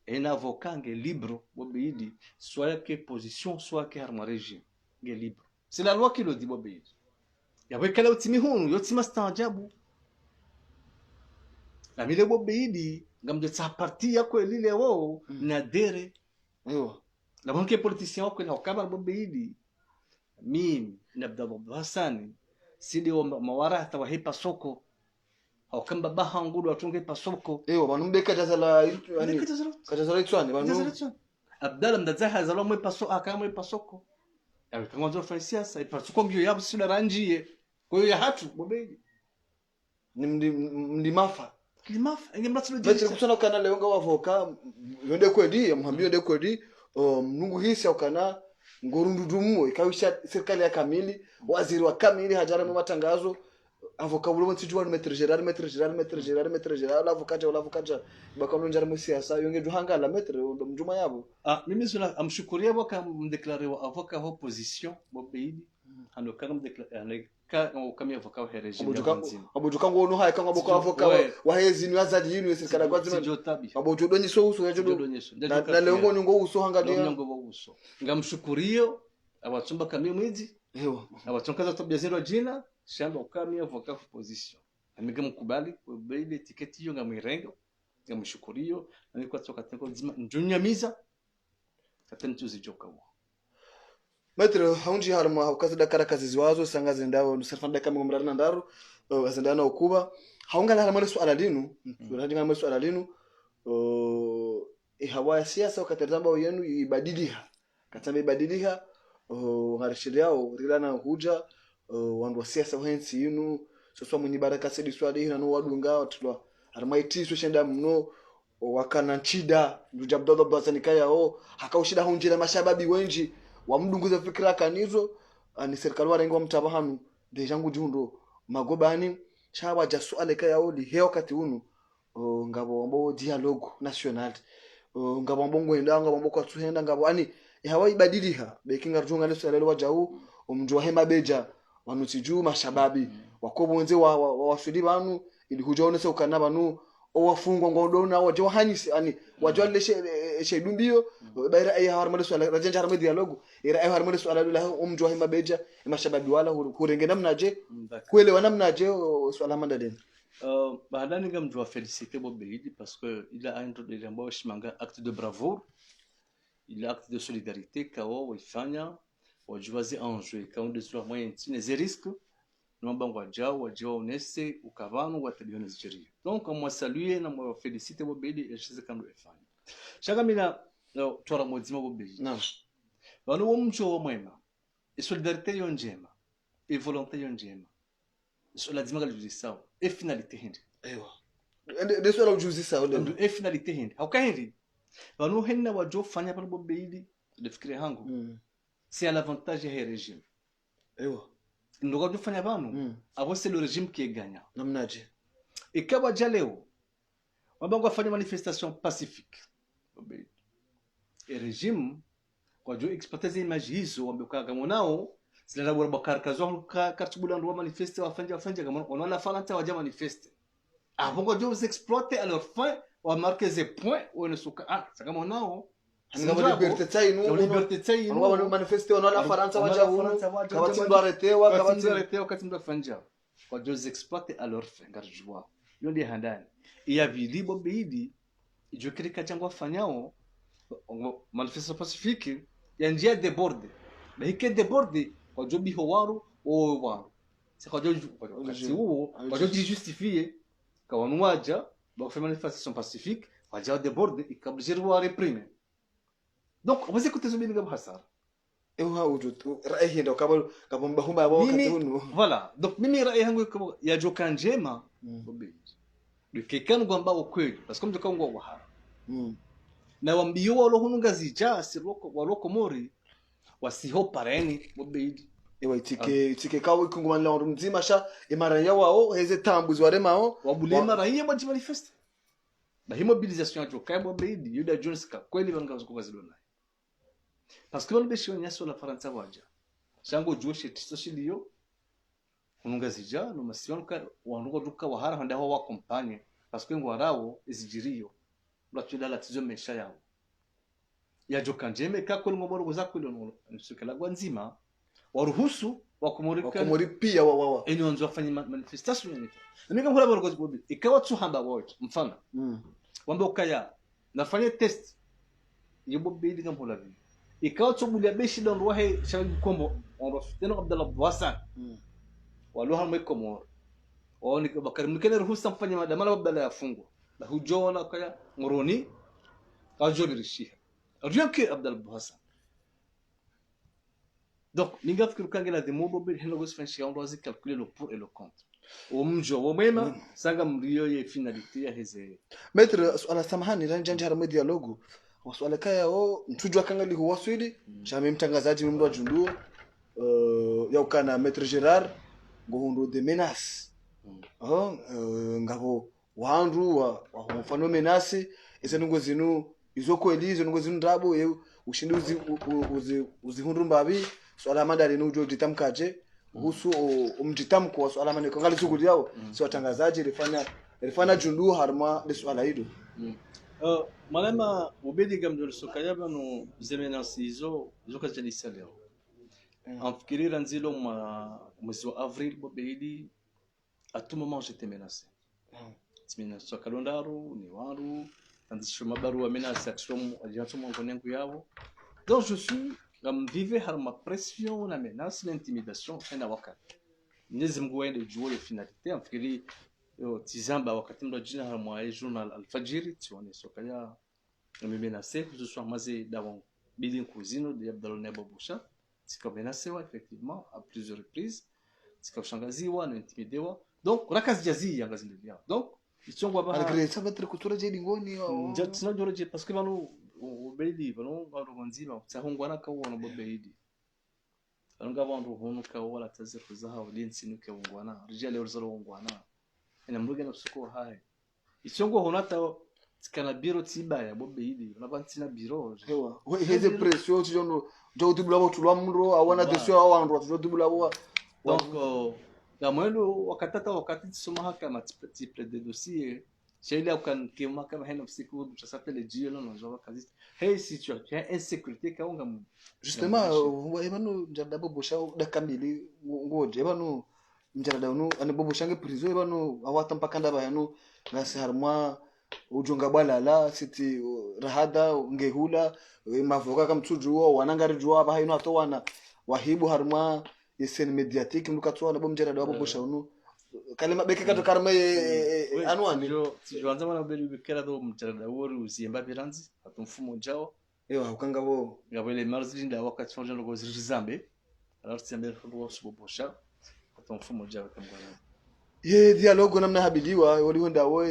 ena avocange libre bobeidi soit que position soit que arme régime nge libre c'est la loi qui le dit bobeidi yawe kala utimi hunu yote mastajabu la mile bobeidi ngamje tsa parti yako lile wao na dere ewa la banque politicien wako na kama bobeidi mimi nabda Hassan sidi wa mawara hata wahipa soko au kamba baha ngudu watunge pasoko ewa banumbe kajazala yani kajazala itswani banu abdala mdazaha zalo mwe pasoko akamwe pasoko ya kangonzo fansiasa ipasuko ngyo yabu sida ranjie kwa hiyo ya hatu bobeidi ni mlimafa ingemratsulo bete kusana kana leonga wavoka yonde kwedi mhambi yonde kwedi mnungu hisi ukana ngorundudumu ikawisha serikali ya kamili waziri wa kamili hajara mu matangazo avoka bulo mtijwa metre gerard avoka bakamu njara mu siasa yonge duhanga la metre mjuma yabo mimi suna amshukuria boka mdeklare wa avoka opposition bobeidi hano kanga mdeklare kama avoka wa regime abujuka ngo no hay kanga boka avoka wa hezi ni azadi yinu serikali kwa zima abujudo ni so uso yajudo na lengo ni ngo uso hanga dia ngo uso ngamshukurio abatsumba kamwe mwezi ewa abatsonkaza tobiazero jina shamba ukami avoka opposition amiga mkubali bobeidi etiketi yo ngamwirengo ngamshukurio na kwa toka teko zima njunyamiza tatentu zijoka metro haunji harma ukazida karakazi ziwazo sangaze ndawo nusafanda kama mrarna ndaru azendana ukuba haungala harma swala linu tunajinga mwa swala linu hawa siasa ukatazamba yenu ibadiliha katamba ibadiliha harishiri yao rilana huja wandu wa siasa wensi yinu soswa mwenye baraka sedi swali hina no wadunga watulwa harma itiso shenda mno wakana nchida ndujabdodo basanikaya hakaushida hunjira mashababi wenji wa mdunguza fikira kanizo ni serikali warengo mtabahanu dejangu jundo magobani chawa jasuale kaya oli heo kati unu ngabo ambo dialogue national ngabo ambo ngwenda ngabo ambo kwa tuhenda ngabo ani hawa ibadiliha bekinga rujunga leso lelo wajau umjwa hema beja wanutiju mashababi wakobo wenze wa wasudi banu ili hujaone sio kana banu o wafungwa ngodona wajo hanisi ani wajo le shedumbio baira ay harmade swala rajanja harmade dialogue ira ay harmade swala la umjo hima beja mashababi wala hurenge namnaje kuelewa namnaje swala mandaden bahadani ngam doit féliciter Bobeidi parce que il a introduit un shimanga acte de bravoure, il a acte de solidarité kao wifanya wajuazi enjeu kao de sur moyen tine risque non bango wajao onese ukavano wataliona Nigeria. Donc on m'a salué na m'a féliciter Bobeidi et je sais quand le fanya chaque mina tora modima Bobeidi naam bano wumcho mwema et solidarité yonjema et volonté yonjema so lazima galuzi sawa e finalité hindi ewa de swala ujuzi sawa ndio e finalité hindi haukaindi bano henna wajo fanya pale Bobeidi de fikire hangu c'est à l'avantage ya régime ewa ndio wajo fanya bano abo c'est le régime qui est gagnant namnaje ikawa jaleo wabango afanya manifestation pacifique Bobeidi et régime wajo exploiter ces images hizo wambekaa kama nao sila bora bakar kazo kartubula ndo manifeste wafanja kama on falanta waja manifeste bongo jo exploiter à leur fin ou marquer des points ou ne suka kama nao ngaba liberté tayi no ngaba manifeste on la faransa waja kabati ndo aretewa kati ndo fanja kwa jo exploiter à leur fin garjwa yo ndi handani iya vili Bobeidi jo kirika changwa fanyao manifeste pacifique ya njia déborde na hike déborde kwa jobi howaru o waru c'est kwa jobi kasi huo kwa jobi justifier kwa wanwaja ba faire manifestation pacifique kwa jao déborde ikabjir wa réprimer donc on va écouter zobini ngam hasara ewa ujutu rai ndo kama bahuma ya wakati hunu voilà donc mimi rai yangu ya joka njema Bobeidi de quelqu'un ngamba ukweli parce que mjoka ngwa wahara na wambio walo hununga zija siroko waloko mori wasiho pareni Bobeidi ewa itike kawo ikungumana la mzima sha imara ya wao heze tambuzi waremao wabulema raia baji manifeste ba mobilisation ya joka Bobeidi yuda Jones ka kweli bangazo kwa zilona parce que on beshi onyaso la faransa waja shango joshe tsoshiliyo hununga zija no masion ka wanungo duka wahara handa ho wa compagnie parce que ngwarao izijiriyo la tizo mesha yao ya joka njeme ka kweli ngomoro gozakwilo no nsukela gwanzima waruhusu wakumuri pia wa enyo nzo afanye manifestation yanito nimeka ngora boro gozi ikawa tuhamba wote mfano wambe ukaya nafanye test yibo Bobeidi ngamhola vi ikawa tsobulia beshi don rohe shabi kombo on rofiteno Abdallah Bouhassan waluha mwekomoro oni bakari mkene ruhusa mfanye madamala babala yafungwa la hujona kaya ngoroni kajobi rishia rien que Abdallah Bouhassan donc ninga fikiri kangela de mobo be helo gos fanshi on doit calculer le pour et le contre mjo womema sanga mrio ye finalité ya heze maître swala samahani ranjanja haramo dialogue waswala kaya mtujwa kangali huwa swidi shame mtangazaji mndo wa junduo ya ukana maître Gerard ngohundo de menace ngabo wandu wa mfano menace esenungo zinu izoko elizo nungo zinu ndabo ushinduzi uzihundu mbabi swala mandari nujo ditamkaje husu umjitamko wa swala mane kangali shughuli yao si watangazaji rifanya jundu harma le swala hido malama Bobeidi gamdo sokayaba no zemenasi izo kazalisa leo amfikirira nzilo mwezi wa avril Bobeidi à tout moment j'étais menacé timina sokalondaru ni waru andisho mabaru menace action ajato mwangu yao donc je suis comme vivre harma pression na menace l'intimidation ena wakati nyezi Mungu wende juo ya finalité amfikiri tizamba wakati ndo jina harma journal Al-Fajiri tione sokaya menace que ce soit maze davant bidin cousino de Abdallah Nebobusha c'est menacé effectivement à plusieurs reprises c'est shangaziwa na intimidewa donc rakazi jazi yangazilia donc ichongwa ba malgré ça mettre culture jeli ngoni njatsina joroje parce que bano Bobeidi bano ngaro nzima tsahongwana ka wona Bobeidi anga bantu hono ka wala tazifu zaha udinsi nuke wongwana rijale urzalo wongwana ina mruge na suko hai ichongwa honata tikana biro tibaya Bobeidi nabantina biro hewa heze pression tijono jo dibula botu lwa mro awana desio awandu tijo dibula bo donc la mwendo wakati tusoma haka multiple de dossier sheila ukan kima kama hena usiku tutasata le jio no nzo kazi hey situation insécurité kaunga justement ebanu mjarada bobosha dakika mbili ngoje ebanu mjarada unu ane bobosha nge prison ebanu awata mpaka ndaba yanu ngasi harmwa ujonga balala siti rahada ngehula mavoka kamtsujuo wanangari juwa ba hayino atowana wahibu harmwa yesen mediatique mukatwa na bomjarada bobosha unu kalima beke kato karma anwani tuanza mana beli bikera do mjarada wori uzimba biranzi atumfumo njao ewa ukanga bo ngabo ile marzi nda wakati fonja no gozizambe alors tsembe fo bobosha atumfumo njao kamgwana ye dialogue namna habiliwa wali honda wo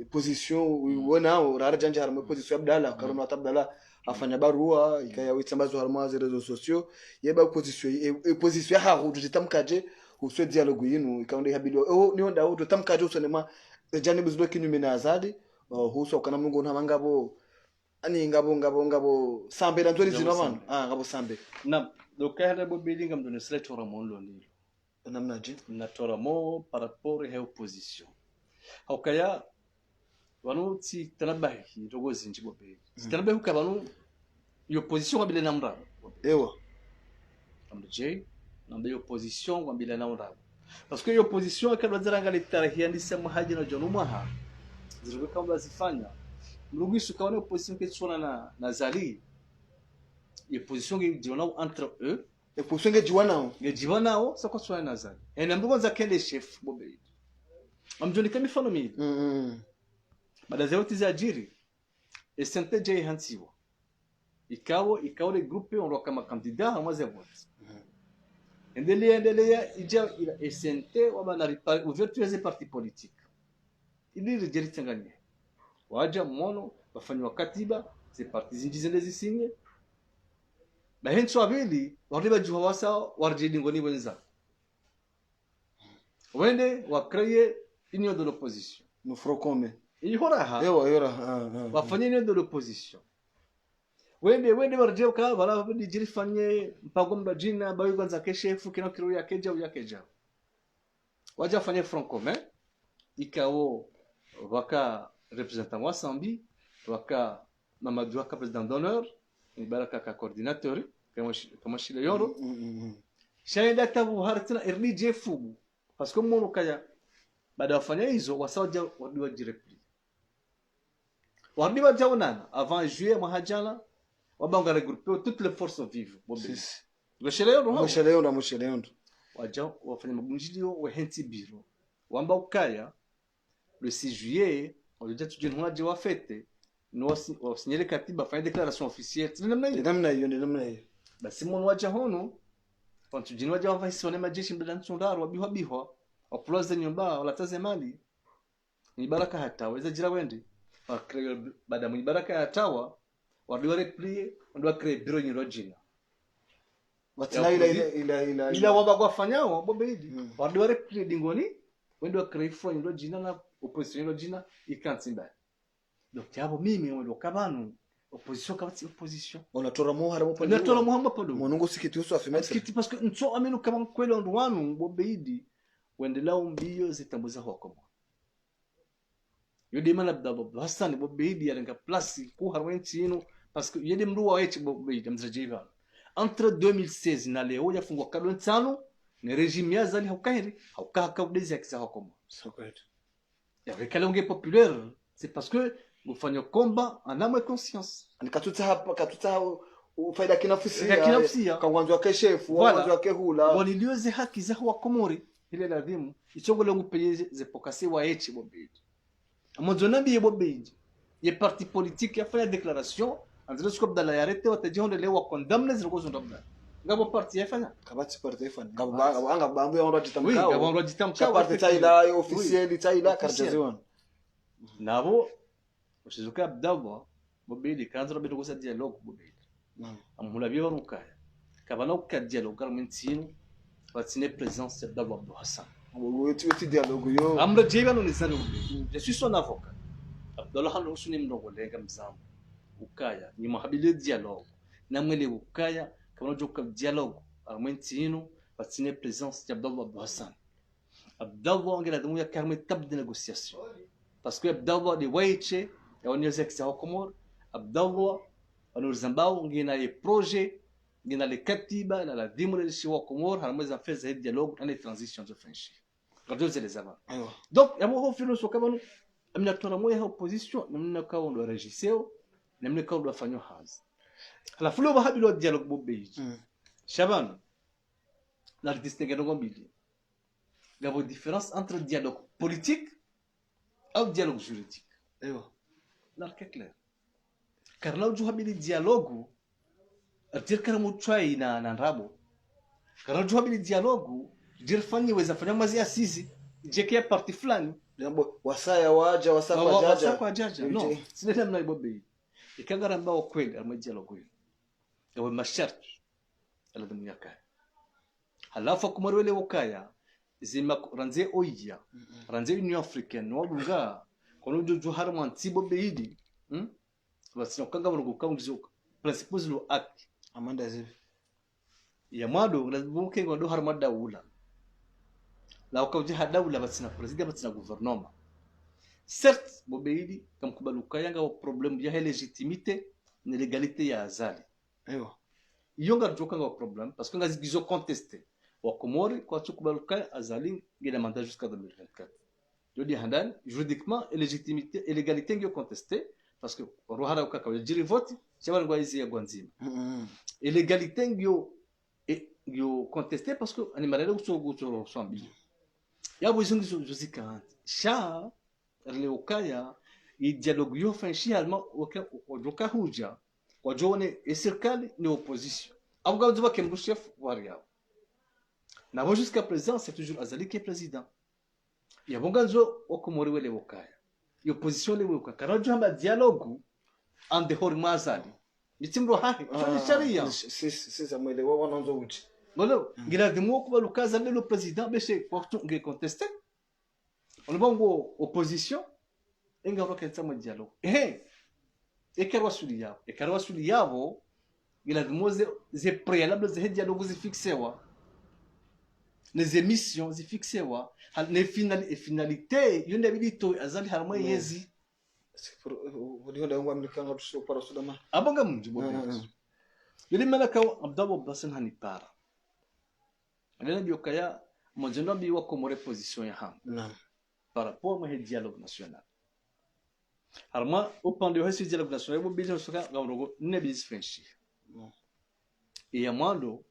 position wona urara janja harmo position abdala karono atabdala afanya barua ikaya witsambazo harmo za réseaux sociaux yeba position ha hututamkaje uswe dialogue yinu ikaonde habiliwa ni honda wo tutamkaje usonema janibu zido kinyume na azadi huso kana mungu na mangabo ani ngabo sambe na nzori zino bana ngabo sambe na dokahada bo bilinga mdone straight ora monlo ni namnaje na toramo par rapport à opposition haukaya wanu ti tanabahi rogozi njibo be tanabahi ukabanu opposition wabile namra ewa amje nambe opposition wabile namra parce que opposition akadwa zaranga litarahi andisa muhaji na jonu maha zirwe kama zifanya mrugisu kaone opposition ke tsona na zali opposition ke jona entre eux opposition ke jiwana ngejibanao sako tsona na zali ene mbugo za kende chef bobe amjoni kama mifano mingi baada ya wote za ajiri esente je hansiwa ikawo le groupe on kama candidat amaze vote endelea ija ila esente wabana ouverture des partis politiques ili rejeri tangania waja mono wafanywa katiba ze partis zinjizende zisinye bahenso abili waliba juhawasa warjidi ngoni wenza wende wakreye union de l'opposition no frocome ihoraha ewa wafanye union de l'opposition wende warjeo ka wala dijiri fanye mpago mbajina bayo kwanza keshefu kino kiru ya keja waja fanye front commun ikawo waka représentant wa sambi waka Mamadou waka président d'honneur ni baraka ka coordinateur kama shile yoro shaida tabu hartina erni jefu parce que mono kaya baada wafanya hizo wasaja wadiwa jirepli wadiwa jawnana avant juillet mahajala wabanga regrouper toutes les forces vives bobi gosheleyo waja wafanya magunjilio wa henti biro wamba ukaya le 6 juillet on déjà tout d'une hoje wa fete no signaler katiba fa déclaration officielle namna hiyo basi mon waja hono quand tu dis waja wa sone majeshi mbele nsondaro wabihwa wapulaza nyumba wala taze mali ni baraka hata weza jira wende wakre baada mu baraka hatawa wadiwa replie ndo akre biro nyirojina watina ila wabagwa fanyao bobeidi wadiwa replie dingoni wendo akre fo nyirojina na opposition nyirojina ikansimba donc yabo mimi wendo kabanu opposition kabati opposition onatora mo haramo pa onatora mo hamba podo monungo sikiti uso afimetse sikiti parce que nso amenu kama kwelo ndwanu bobeidi wendelao mbio zitambuza huko yodi mana bdabo Hassan bobeidi yalenga place ku harwenti yino parce que yedi mruwa wechi bobeidi mzajiva entre 2016 na leo yafungwa kado ntano ni regime ya zali hauka udezi akisa huko sokwet ya rekalonge populaire c'est parce que vous faites un combat en âme et conscience katuta ufaida kinafsi kangwanzo ke chef wanzo ke hula walilioze haki za wa komori ile ladhimu ichongole ngupeye zepokase wa echi bobeidi amozo nabi bobeidi ye parti politique yafanya déclaration andro skop dala yarete watajihonde lewa condamne zirikozo ndabda ngabo parti yafanya kabati parti yafanya ngabo anga bambu ya jitamkao ngabo jitamkao parti taila officiel taila karjaziwan nabo ushizuka bdabo bobeidi kanzro bedo kosa dialogue bobeidi amhula biyo nukaya kabana ukka dialogue garmentino watine présence d'Abdallah Abdou Hassan weti dialogue yo amra jeba no nisano je suis son avocat Abdallah Hassan usuni mdogo lenga mzambo ukaya ni mahabile dialogue namwele ukaya kabana joka dialogue garmentino watine présence d'Abdallah Abdou Hassan Abdallah ngela demu ya karme tab de négociation parce que Abdallah de waiche ya onyoze kisa Komor Abdallah anu zambao ngina ye projet ngina le katiba la démolition wa Komor harmeza faire ce dialogue en transition de French radio les avant donc ya mo filo so kabanu amna tona moya opposition namna kawo ndo regiseo namna kawo ndo fanyo hazi la fulo ba habilo dialogue bo beiji shaban la distinguer ngo mbili il y a une différence entre dialogue politique et dialogue juridique. Là, c'est clair. Car là où tu as le dialogue, dire que nous sommes en rabo. Car là où tu as le dialogue, dire fani weza fanya mazi asisi, jeke parti fulani. Wasaya waja wasakwa jaja. Non, c'est le même bobe. Et quand on va au kweli, on dialogue. Il y a masharti. Ala dunia kaya. Halafu kumarwele wakaya. Zima ranze oya ranze Union Africaine wabuga kono jojo harman tibo beidi basi nokanga mu kukaundizo principles lo act amanda zivi ya mado lazimke ngodo harman daula la ukauji hadaula basi na president basi na gouvernement certes bo beidi kam kubaluka yanga wa problème ya légitimité ne légalité ya azali yonga jokanga wa problème parce que ngazi gizo contester wa Komori kwa tukubaluka azali ngena mandat jusqu'à 2024 jodi handan juridiquement et légitimité et légalité ngio contesté parce que rohara ukaka jiri vote chabana ngwa izi ya gwanzima et légalité ngio contesté parce que animalele uso sombi ya bozungi josika sha le ukaya i dialogue yo fanshi allemand oka huja wajone et serikali ni opposition abuga zuba kembu chef waria. Jusqu'à présent, c'est toujours Azali qui est président. Il y a bonganzo au Komori wele wokaya. Il y a opposition le wokaya. Car on a un dialogue en dehors de Azali. Mitimro hahi. C'est ça, moi, les wawa n'ont pas outi. Voilà. Il y a des mots comme le cas le président, mais c'est pour tout le contesté. On va en opposition. Et on va faire un dialogue. Et Karwa Suliavo. Et Karwa Suliavo, il y a des mots préalables de dialogue fixés. Les émissions fixées les finalités yonde bilito azali harma yezi ndio ngwa mlikanga tusho para sudama abanga mjibo yele malaka abdabo basen hanipara alena biokaya mojendo bi wa Komore position ya ham par rapport au dialogue national harma au pendant ce dialogue national bo bijo soka ngawrogo ne bis frenchi et ya mwando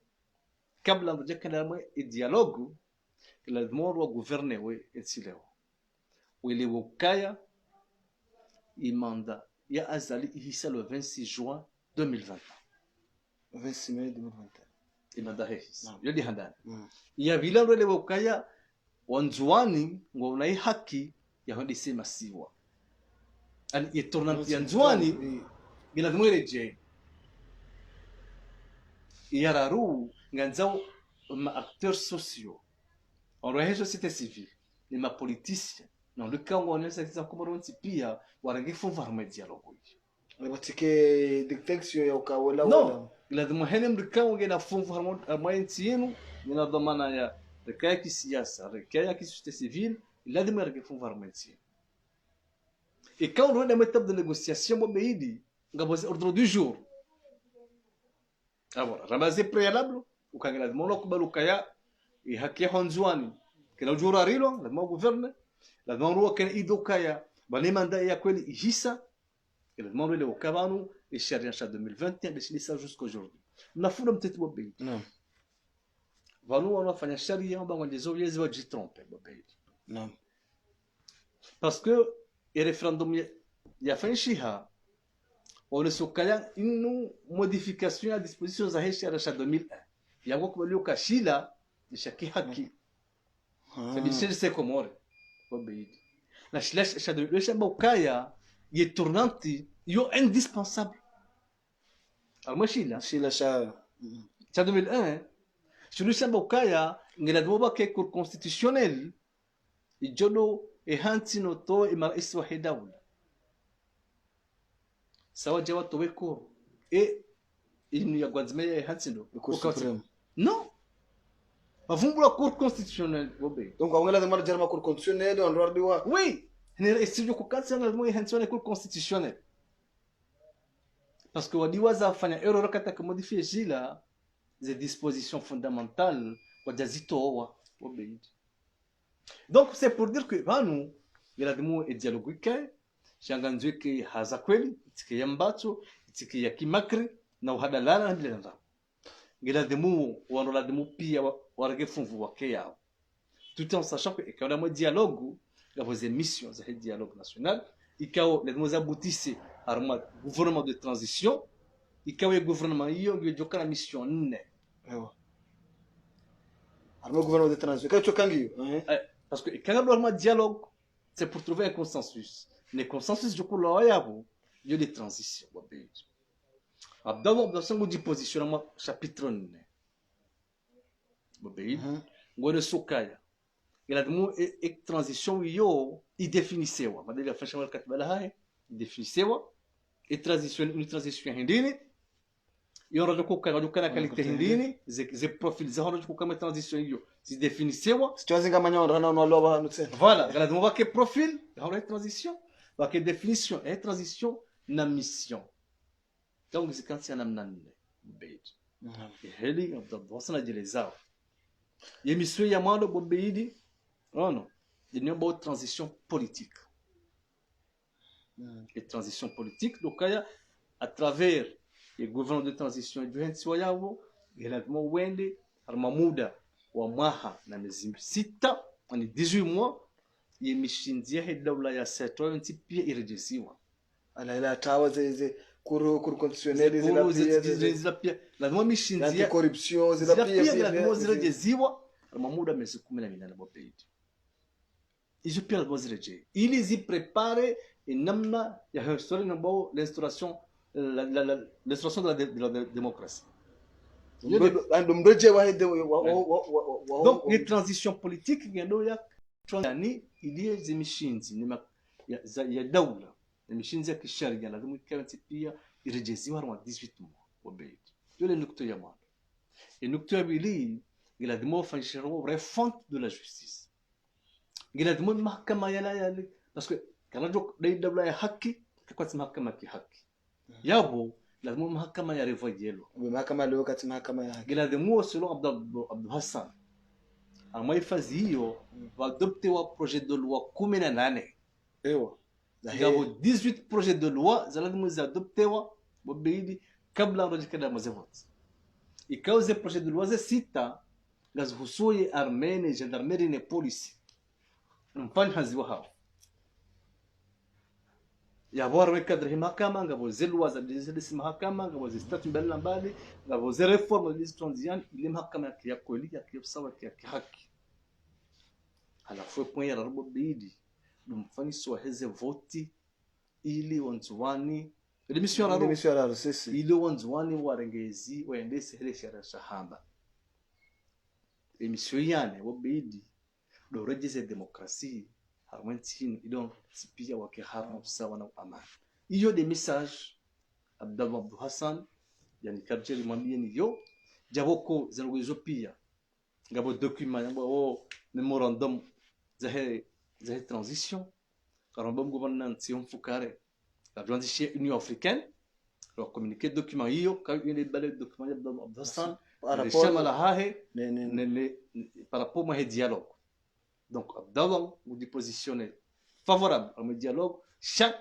kabla mjakana mwe dialogue la demande wa gouverner we etsileo wele wokaya imanda ya azali ihisa le 26 juin 2020 26 mai 2020 imanda his yodi handani ya vilalo le wokaya wanzuani ngona haki ya hodi sema siwa an yetorna ya nzuani bila mweleje yararu nganzao ma acteurs sociaux en la société civile les ma politiciens dans le cas où on est ça comme on dit pia warangi fo varma dialogue batike dictation ya ukawela non la de mohenem de cas où ngena fo varma moyentienu ngena domana ya de cas qui siasa de cas qui société civile il a de mergue fo varma tienu et quand on est dans étape de négociation bon beidi ngabo ordre du jour voilà ramaser préalable ukangela mono kubalukaya i haki honzwani kila jura rilo la mo gouverne la mo ken idokaya bani manda ya kweli ihisa kila mo le ukabanu et charia 2021 de ça jusqu'aujourd'hui na funa mtete bobe non vanu wanafanya sharia bango ndezo yezi wa jitrompe bobe non parce que le référendum ya fanshiha on sukaya une modification à disposition za charia 2001 yango kubaliyo kashila ishaki haki c'est c'est Komore bobeidi na shilash shadu le shamba ukaya ye tournanti yo indispensable alma shila sha 2001 sur le shamba ukaya ngela doba ke cour constitutionnel ijodo e hanti noto e marais wa hidawla sawa jawa toweko e inu ya gwanzime e hanti no supreme non mavumbula cour constitutionnelle bobe donc awngala de mar jarma cour constitutionnelle on rordi wa oui ne estudio ko kansa na mo hensione cour constitutionnelle parce que wadiwaza fanya erreur kata modifier jila les dispositions fondamentales wajazitoa bobe. Donc c'est pour dire que vanu giladimo e dialogue ke shanganzwe ke haza kweli tike yambacho tike ya kimakri na uhadalana ndilenda giladimo wanoladimo pia warage funvu wake yao tout en sachant que quand on a dialogue dans vos émissions za dialogue national ikao ledimo zabutise arma gouvernement de transition ikao gouvernement hiyo ndio jokana mission nne ewa arma gouvernement de transition kacho kangi parce que quand on a dialogue c'est pour trouver un consensus. Le consensus du coup là yabo yo de transition bobe. Abdallah dans son positionnement chapitre 9. Bobe. Ngone sokaya. Il a demo et transition yo il définissait wa. Madela franchement katbala hay il définissait wa et transition une transition hindini. Yo radio ko kana qualité hindini ze profil za radio ko kama transition yo si définissait wa situazinga manyo rana no loba nutse voilà gala demo ke profil la transition va que définition et transition na mission donc c'est quand c'est namna nne beji heli abdallah jeleza yemission ya mando bobeidi non il n'y a pas de transition politique et transition politique donc à travers les gouvernements de transition du hensi yao geladmo wende armamuda wa mwaha na miezi sita ni 18 mois yemishinzia hedawla ya seto nti pia irejeziwa ala ila tawa ze cour constitutionnelle zila pia lazima mishinzia corruption zila pia lazima zirejeziwa armamuda miezi 18 bopeidi izo pia lazima zireje ili ziprepare namna ya historia nambao l'instauration de la démocratie. Donc les transitions politiques iliye zimishinzi ya dawla imishinzi ya kisheria lazima ikanti pia irejeziwa kwa 18 mois wabeid yule nukta ya mwana nukta ya pili lazima ufanyishe refonte de la justice lazima mahakama yale parce que kana jok dawla ya haki kwa mahakama ya haki yabo lazima mahakama ya revoyelo mahakama leo kati mahakama ya haki lazima selon Abdul Hassan ama ifazi hiyo adopté wa projet de loi 18 ewa ngabo 18 projet de loi lazima adopté wa bobeidi kabla rajikada mazevote ikauze projet de loi za sita ngazihusuye armene gendarmerie ne police mfanya haziwa hao ya bora wekadri mahakama ngabo zelwa za dizilisi mahakama ngabo zistatu mbele mbali ngabo ze reform de transition ile mahakama ya kweli ya sawa ya haki halafu point ya robo bidi mfanyisi wa heze voti ili wanzuani ile mission ya sisi ile wanzuani warengezi waendese ile shara shahamba emission yane wabidi do rejize demokrasi harmentine idon sipia wake haram sawa na amani hiyo de message Abdallah Abdul Hassan yani kabjeli mwambie ni yo jaboko zero pia ngabo document ngabo memorandum zahe transition karambam gouvernement si mfukare la transition Union africaine leur communiquer document hiyo quand il est balé document Abdallah Abdul Hassan par rapport à la hahe par rapport à dialogue. Donc, Abdallah vous dit positionner favorable au dialogue. Chaque,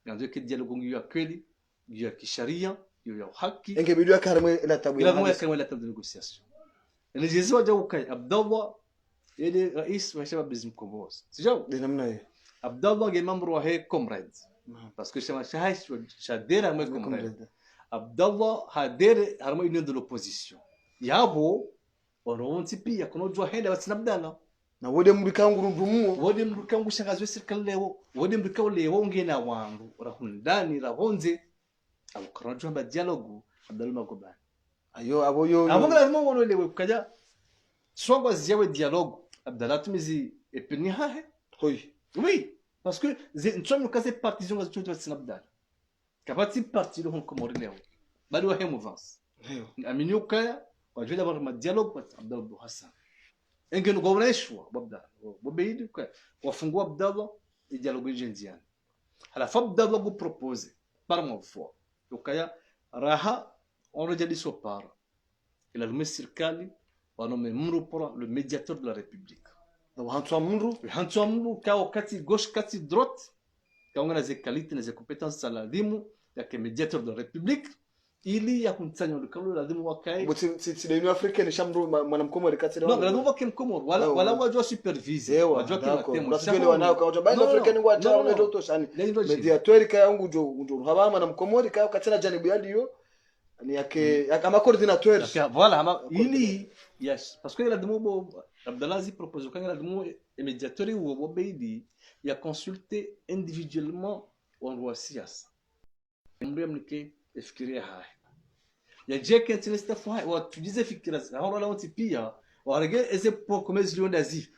dans le dialogue, il y a Kweli, il y a Kisharia, il y a Haki. Et il y a carrément la table de négociation. Et les Jésus ont dit Abdallah, il est le Raïs, mais je ne sais pas comment c'est. C'est Abdallah est membre de Comrade. Parce que c'est adhéré à moi Comrade. Abdallah adhéré à l'union de l'opposition. Yabo, on a un petit peu, il y a qu'on a joué à Abdallah. na wode mbikangu rundumu wode mbikangu shangazwe serikali leo wode mbikao leo ngena wangu rahundani rahonze abukarajwa ba dialogue Abdallah Magobani ayo aboyo abongala lazima wono lewe kukaja swangwa ziyawe dialogue Abdallah tumizi epini hahe oui oui parce que ntsomi kaze partition ngazo tutu Abdallah kabati parti lo komori leo bado wa mouvance ayo aminuka wajua d'abord ma dialogue avec Abdallah Hassan engine gomneshwa babda bobeidi kwa wafungua Abdallah et dialogue gendian ala fa Abdallah go proposer par mon foi ukaya raha on rejadi sopara ila al-serikali wanome mru pour le médiateur de la République hantu mru kao kati gauche kati droite kaungana ze qualité na ze compétences za ladimu yake médiateur de la République ili ya kuntanya lukalo ladimu wakai si de Afrique ni shamru mwanamkomori kati no ladimu wakim komor wala wajua supervise wajua kila temu rasijoni wanao kwa bado Afrique ni wacha wale doto shani mediateur kaya yangu ndio haba mwanamkomori kaya kati na janibu yadi yo ni yake kama coordinateur voilà ili yes parce que ladimu bo Abdelazi propose quand ladimu médiateur ou bobeidi ya consulter individuellement on doit siasa mremnike efikiria haya ya jeke tinesta fa wa tudize fikira haona la pia warege eze pour comme zilion d'azif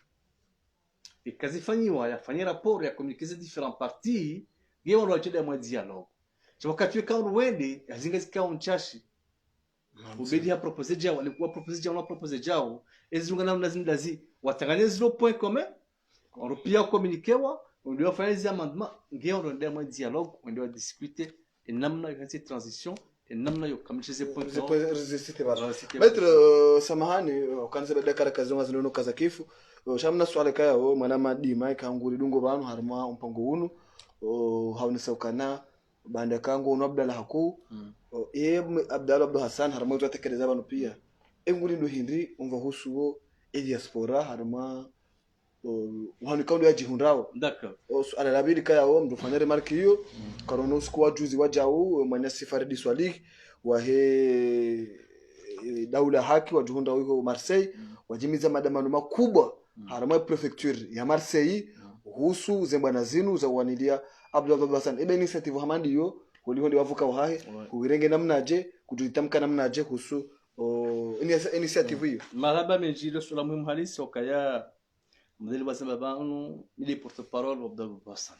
et kazifanyiwa yafanyia rapport ya communiquer différents partis geo ndo ajenda ya dialogue so wakati kwa wende azinga zikao nchashi ubedi ya proposer jao walikuwa proposer jao ezungana na zindazi watanganya zero point commun on pia communiquer on doit faire des amendements geo ndo ndio dialogue on doit discuter et namna ya cette transition et namna yo kamishize point maître samahani ukanze badaka kazonga zinono kaza kifu shamna swala kaya mwana madima ikanguri dungo banu harma mpango unu haunisa ukana banda kango no Abdallah haku Abdallah Hassan harma utatekeleza banu pia enguri ndo hindi umva husuo diaspora harma wanu kaundo ya jihundrao d'accord ala labidi kaya mdu fanyare marki hiyo karono sikuwa juzi wajao mwana Faridi Swali wa he daula haki wa juhunda huko Marseille wajimiza madamano makubwa harama prefecture ya Marseille husu zembana zinu za wanilia Abdallah Hassan initiative hamandi yo wali wavuka wahe kuirenge namnaje kujulitamka namnaje husu initiative hiyo maraba menjilo sura muhimu halisi okaya mdeli basema banu il est porte-parole Abdallah Hassan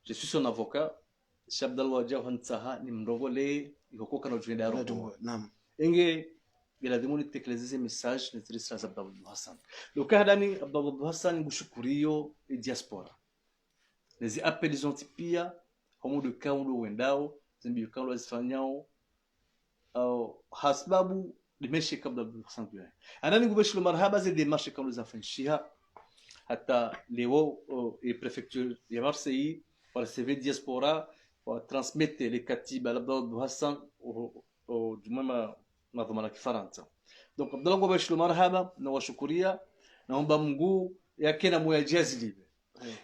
je suis son avocat Cheikh Abdallah wajao hantaha ni mrogole yokoka na jenda roho naam enge biladimuni tekelezeze message na tirisa Abdallah Hassan lokadani Abdallah Hassan ngushukuriyo diaspora les appels ont pia homo de kaundo wendao zimbi kaundo azifanyao au hasbabu dimeshika Abdallah Hassan pia anani ngubeshilo marhaba ze demarche kaundo zafanyisha hata leo et préfecture ya Marseille pour recevoir diaspora pour transmettre les katiba Abdallah Hassan au du mama madhumana kifaransa donc Abdallah ngubeshilo marhaba na washukuria naomba Mungu yake na moyo jazilibe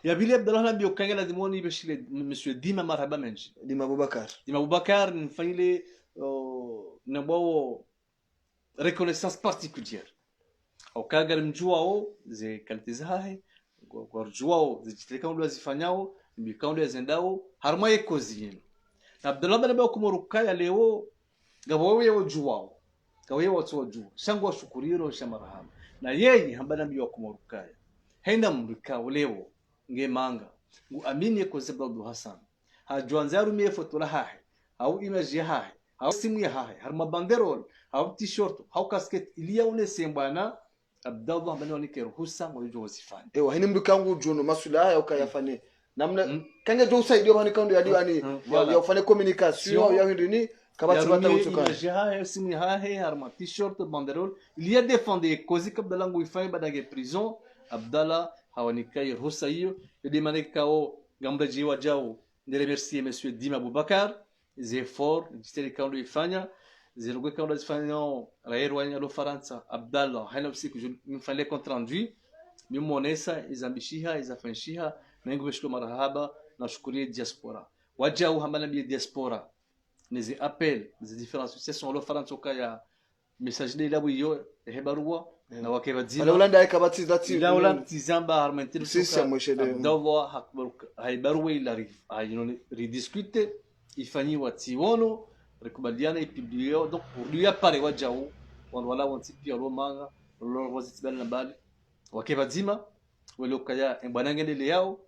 ya vile Abdallah nabio kangela dimoni beshile monsieur Dima marhaba menji Dima Abubakar nfanyile nabo reconnaissance particulière au kaga mjuao ze qualités zahe kwa mjuao zijitreka ndo azifanyao mbikao ndo azendao harma yekozini Abdallah nabio kumurukaya leo gabowe wajuao kawe watu wajua shangwa shukuriro shamarhaba na yeye hambana nabio kumurukaya haina mrikao leo ngemanga uamini kwa Abdallah Hassan hajuanzaru mie foto la hahe au image ya hahe au simu ya hahe harma banderole au t-shirt au casquette ilia une sembana Abdallah bani wanike ruhusa ngojo wasifanye hini mdu kangu jono masula haya ukayafane namna kange jo usaidio bani kangu yadi yani ya ufanye communication ya hindini kabati bata utuka image ya hahe simu ya hahe harma t-shirt banderole ilia défendre cause que Abdallah nguifanye badage prison Abdallah hawanikai ruhusa hiyo yadimane kao gambaji wajao de remercier monsieur Dima Abubakar les efforts diteli kaundo ifanya zilugwe kaundo ifanya raerwanya lo Faransa Abdallah haina usiku mfanye compte rendu mimonesa izambishiha izafanyishiha na ngo beshlo marhaba na shukurie diaspora wajao hamana bi diaspora les appels des différentes associations lo Faransa kaya message de labu yo hebarua na wakebadzima Ulanda ikabati zati la tizamba harmentir sisi mweshede Abdallah hakbar haibarwe ila rediscuter ifanyiwa tiono rekubaliana ipiblio donc pour lui apparaît wajao wala wantipi alomanga wala wazitibana na bali wakebadzima wale ukaya mbwanangende yao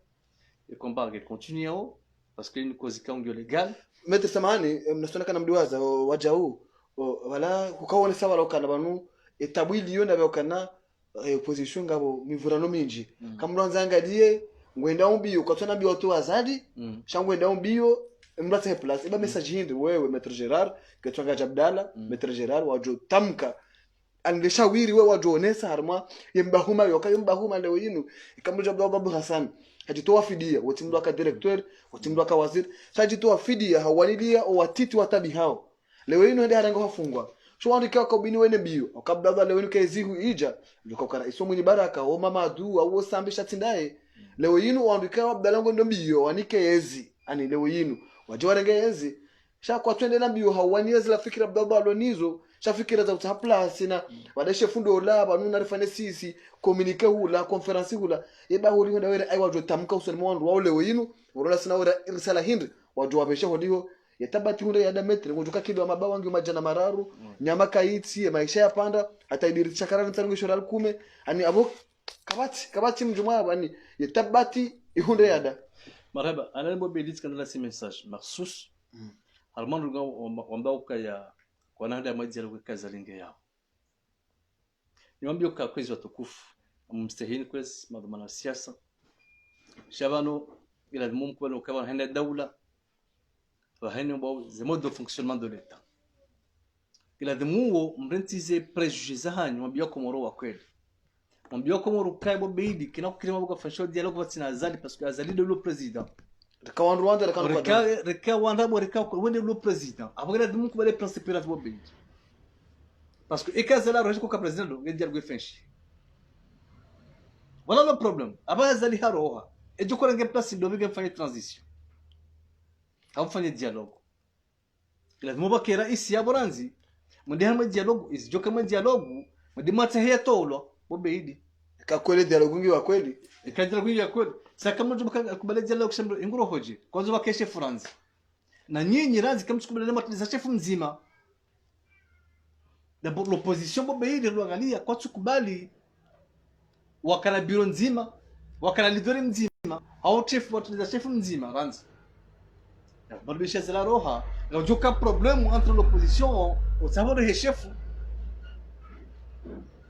et combat continue parce que une cause kango legal mete samani mnasona kana mdiwaza wajao wala kukaone sawa lokana banu etabwili yona bakana opposition ngabo mivurano minji kama ndo angalie ngwenda umbio ukatona bio watu wazadi shangwenda umbio mrata he plus iba message hindi wewe Maitre Gerard ketwanga Jabdala Maitre Gerard wajo tamka angeshawiri wewe wajo onesa harma yembahuma yokayembahuma leo yinu ikamja Babu Hassan hajitoa fidia watimdo aka director watimdo aka waziri hajitoa fidia hawanilia o watiti watabi hao leo yinu hadi haranga hafungwa so wandika kwa bini wene bio okabdaba leo yinu kezihu ija jukokana iso mwenye baraka o mama adu au sambisha tindaye leo yinu wandika abdalango ndo bio wanike yezi ani leo yinu waje yezi sha kwa twende na bio hawaniezi la fikira abdaba alonizo sha fikira za utapla sina wadeshe fundo la banuna rifane sisi communique hula conference hula eba huli ndo wera ai wajo tamka usoni mwandu wao leo yinu urona sina wera risala hindi wajo wabesha hodiho yatabati hunde ya dametre ngojuka kido mabawa wangu majana mararu nyama kaiti maisha ya panda ataidirisha karani tangu shora 10 ani abo kabati mjuma bani yatabati ihunde yada marhaba ana bo bedit kan la message maksus harman ruga wambao kaya kwa nada maji ya kazalinge yao niambio kwa kwezi watukufu mstahini kwezi madhamana siasa shabano ila mumko wala kama hana dawla وهنا بو زي مود دو فونكسيونمون دو ليتا ila demuo mrentize prejudice hanyu mwambia ko moro wakweli mwambia ko moro kaibo beidi kina kukirima boko fasho dialogue batina azali parce que azali de le président rekawan Rwanda rekawan bo rekawan wende le président abagala demu ko bale principe la bo beidi parce que ekazala roje ko ka président do ngedi dialogue fenshi voilà le problème abazali haroha ejukora nge place do bige fanye transition hamfanye dialogue lazima bake rais ya boranzi mudi hama dialogue isijoka ma dialogue mudi matahe tolo bobeidi ka kweli dialogue ngi wa kweli dialogue ya kweli saka mtu kubale dialogue shambro inguro hoje kwanza bakeshe France na nyinyi ranzi kama tukubale matatizo chef mzima d'abord l'opposition bobeidi luangalia kwa tukubali wakala biro nzima wakala leader mzima au chef wa chef mzima ranzi barbisha zela roha ngajuka problème entre l'opposition au savoir le chef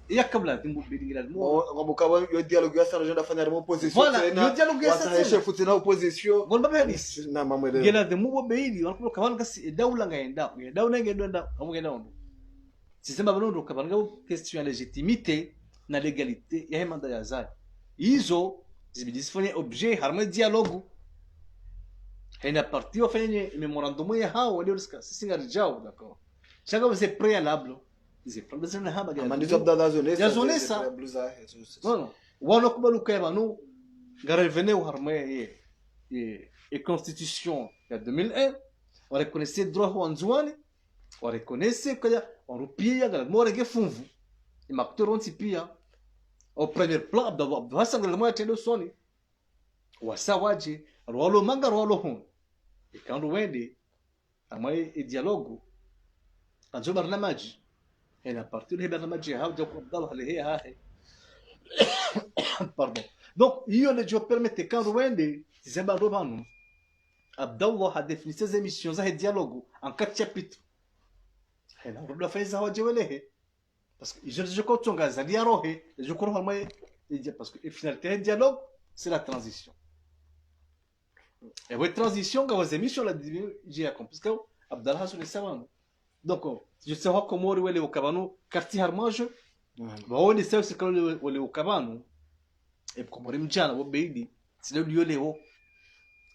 yakabla timbu bidingira mo ngabukaba yo dialogue ya sarjo ndafanya mo opposition voilà yo dialogue ya sarjo chef tina opposition gon babedis na mamwele gela de mu bobeidi wanakuwa kawana kasi dawla ngaenda dawla ngenda amugenda ndo sisema banondo kabanga question ya légitimité na légalité ya hemanda ya zai hizo zibidisifanya objet harma dialogue hena parti wafanye memorandum ya hao ndio singa rijao d'accord chaka você préalable dizer problema na haba gani mandizo abdalla ya zonesa non wana kubaluka ya banu garevene harma et constitution ya 2001 on reconnaissait droit wanzwani on reconnaissait que on rupia gala morege funvu imaktoronti pia au premier plan abdalla hasan gala moya tendo soni wasawaje rwalo manga rwalo hon ikando wende amai dialogue anjo barnamaji ena partir de barnamaji hawja ko abdallah ali ha pardon donc io le jo permette quand wende zeba robanu abdallah a défini ses émissions za dialogue en 4 chapitres ena robla faiza hawaje welehe parce que je kotonga za dialogue je crois mai parce que finalité dialogue c'est la transition. Et votre transition quand vous émissions la j'ai accompli parce que Abdallah sur les savants. Donc je sais pas comment on est au cabano quartier harmage. On est c'est quand on est au cabano et comme on est mjana au beidi c'est le lieu léo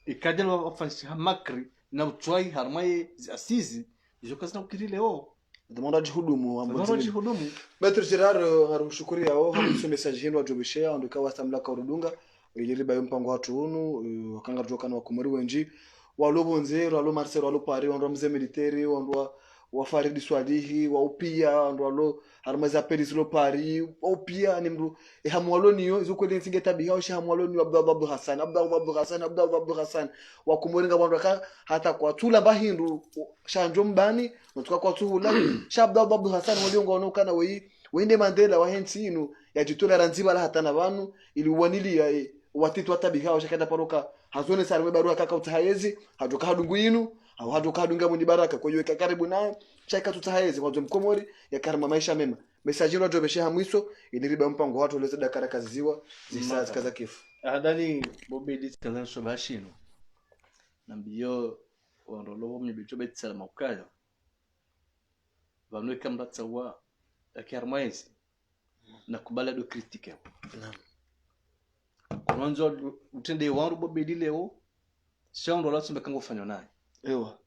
et quand on va faire makri na utwai harmaye asizi je kaza na ukiri leo demanda jihudumu Maitre Gerard harushukuri yao hakusu message yenu wajobeshea ondoka wasamla ka urudunga iliriba yompango watu unu wakanga kutoka na wakumuri wenji walobonzero walo Marcel walo pari wando mzee military wando wa Farid Swadihi wa upia wando walo harmaza peris lo pari wa upia ni mru hamwalo niyo izukweli nsinge tabiha oshi hamwalo ni Abdullah Hassan wakumuri ngabando hata kwa tula bahindu shanjo mbani notuka kwa tula sha Abdullah Hassan waliongo onokana wende Mandela wa hensi inu ya jitola ranziba la hata na banu ili wanilia watitu watabiha washakenda paroka hazone sarwe barua kaka utahayezi hadoka hadungu inu au hadoka hadunga mwenye baraka kwa hiyo karibu naye chaka tutahayezi kwa mkomori ya karma maisha mema message ndo tobeshe hamwiso iniriba mpango watu leza dakara kaziwa zisa zikaza kifu ahadani bobedi kaza shobashino nambiyo wandolo mnyibicho betsala makaya vanwe kamda tsawa akiarmaizi na kubala do critique naam kunonzo utende wangu bobedi leo shaundo la tsumbe kango fanyo naye ewa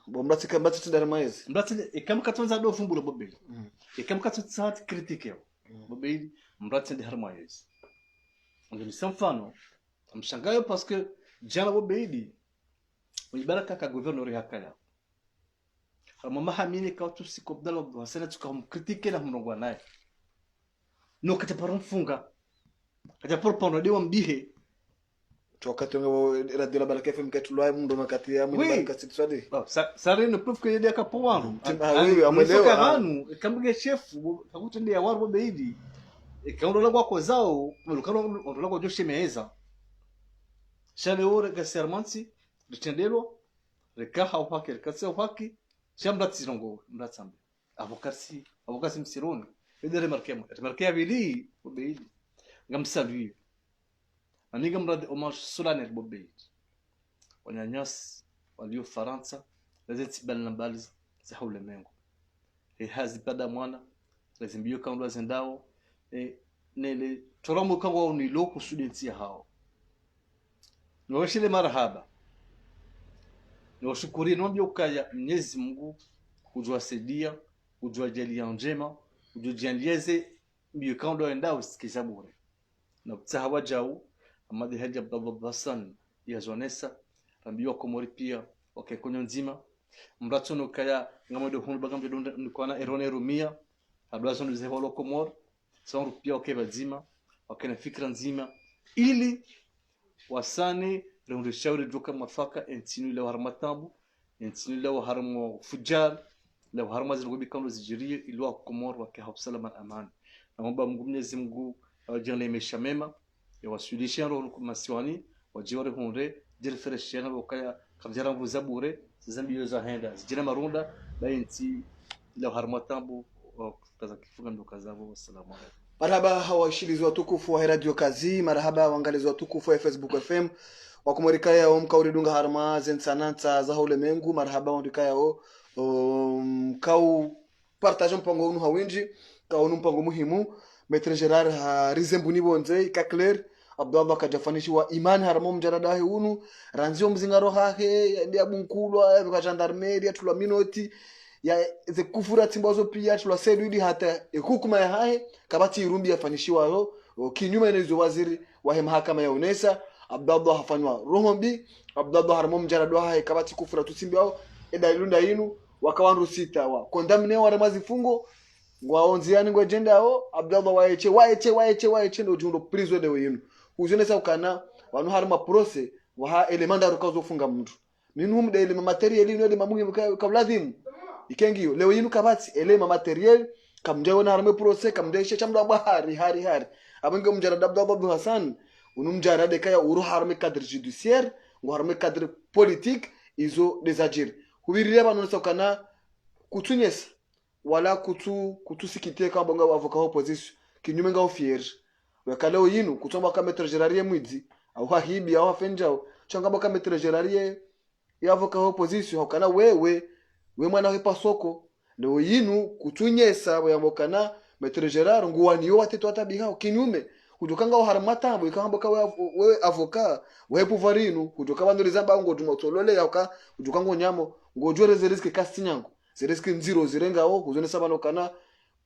bombatsi kambati tindarmaizi mbatsi ikamkatonza do fumbulo bobedi ikamkatsa critique bobedi mbatsi de harmaizi ndio mfano mshangayo parce que jana bobedi ulibaraka ka gouverneur yakala mama hamini ka tu sikobdalo wasana tukamkritike na mrongo naye no kata parumfunga kata porpono de wambihe wakati radio la Baraka FM katulwa mundo makati ya mwini Baraka sitwadi sare no proof que yede ka powanu wewe amelewa kanu kambige chef kakutende ya warbo beidi ikaondola kwa kozao mulukano ondola kwa joshe meza shale ore ka sermansi ditendelo rekaha upake rekatse upaki shambratsi rongo mratsambe avokasi msironi edere markema vili beidi ngamsalui aniga mrad homage solennel bobeidi wanyanyas walio faransa lazeti balna baliz za hawle mengo hazi pada mwana lazim biyo kan lwazen dawo nele toromo kan wa ni loko students ya hao nwashile marhaba nwashukuri nwambia ukaya Mwenyezi Mungu kujwasaidia kujwajalia njema kujujianlieze biyo kan ndo endao sikiza bure na kutahawa jao amadi haji Abdallah Hassan ya zonesa ambiwa komori pia wakekonyo nzima mratsono kaya ngamodo hunu bagambe donda ndikwana erone rumia ablazo nduze holo komor sonru pia okeba nzima wakena fikra nzima ili wasane ronde shauri joka mafaka entinu ile harmatambu entinu ile harmo fujar ile harma zirubi kando zijirie ilwa komor wakehapsala aman naomba Mungu Mwenyezi Mungu awajalie maisha mema ya wasulisha roho masiwani wajiware hunde jirfresh wakaya kamjara nguzabure zambiyo za henda zijina marunda bainti ila harmatambu kaza kifunga ndo kazabo. Assalamu alaykum. Marhaba hawashilizi watukufu wa radio kazi, marhaba waangalizi watukufu wa Facebook FM wakumurikaya o mkauridunga harma zensananta za hole mengu, marhaba wandikaya o kau partage mpango unu hawinji kau mpango muhimu Maitre Gerard rizembuni bonze ka clair Abdallah kajafanishi wa imani haramo mjaradahi unu ranzio mzingaro hahe ndia bunkulwa ya gendarmerie tulwa minoti ya ze kufura timbazo pia tulwa sedudi hata hukuma ya hahe kabati irumbi yafanishiwa yo kinyuma ina waziri wa mahakama ya unesa Abdallah hafanywa rohombi Abdallah haramo mjaradahi hahe kabati kufura tusimbao edalunda inu wakawanru sita wa kondamne wa ramazi fungo ngwaonziani ngojenda ao Abdallah waeche ndo jundo prison de yinu uzonesa ukana wanu harma process wa elemanda rukazo funga mtu minu mde ele material ino ele mamuhimu kabladhimu ikengiyo leo yinu kabati ele material kamjeona na harma process kamdesha chamdo bahari hari abange mjarada Abdallah Hassan unu mjarade kaya uru harma cadre judiciaire ngo harma cadre politique izo desagir hubirira banonesa ukana kutunyesa wala kutusikite kamba nga avoka opposition kinyume nga ofier wakaleo yinu kutomba kama Maitre Gerard mwidzi au hahibi au afenjao changamba kama Maitre Gerard ya avoka opposition hakana wewe mwana wepa soko leo yinu kutunyesa yamokana Maitre Gerard nguwaniyo wateto atabiha kinyume kujukanga uharamatambo ikamba ka wewe avoka wewe puvarinu kujuka banduri zamba ngo tumotolole yaka kujukanga nyamo ngojore zeriske kastinyango zeriske nziro zirenga o kuzone sabano kana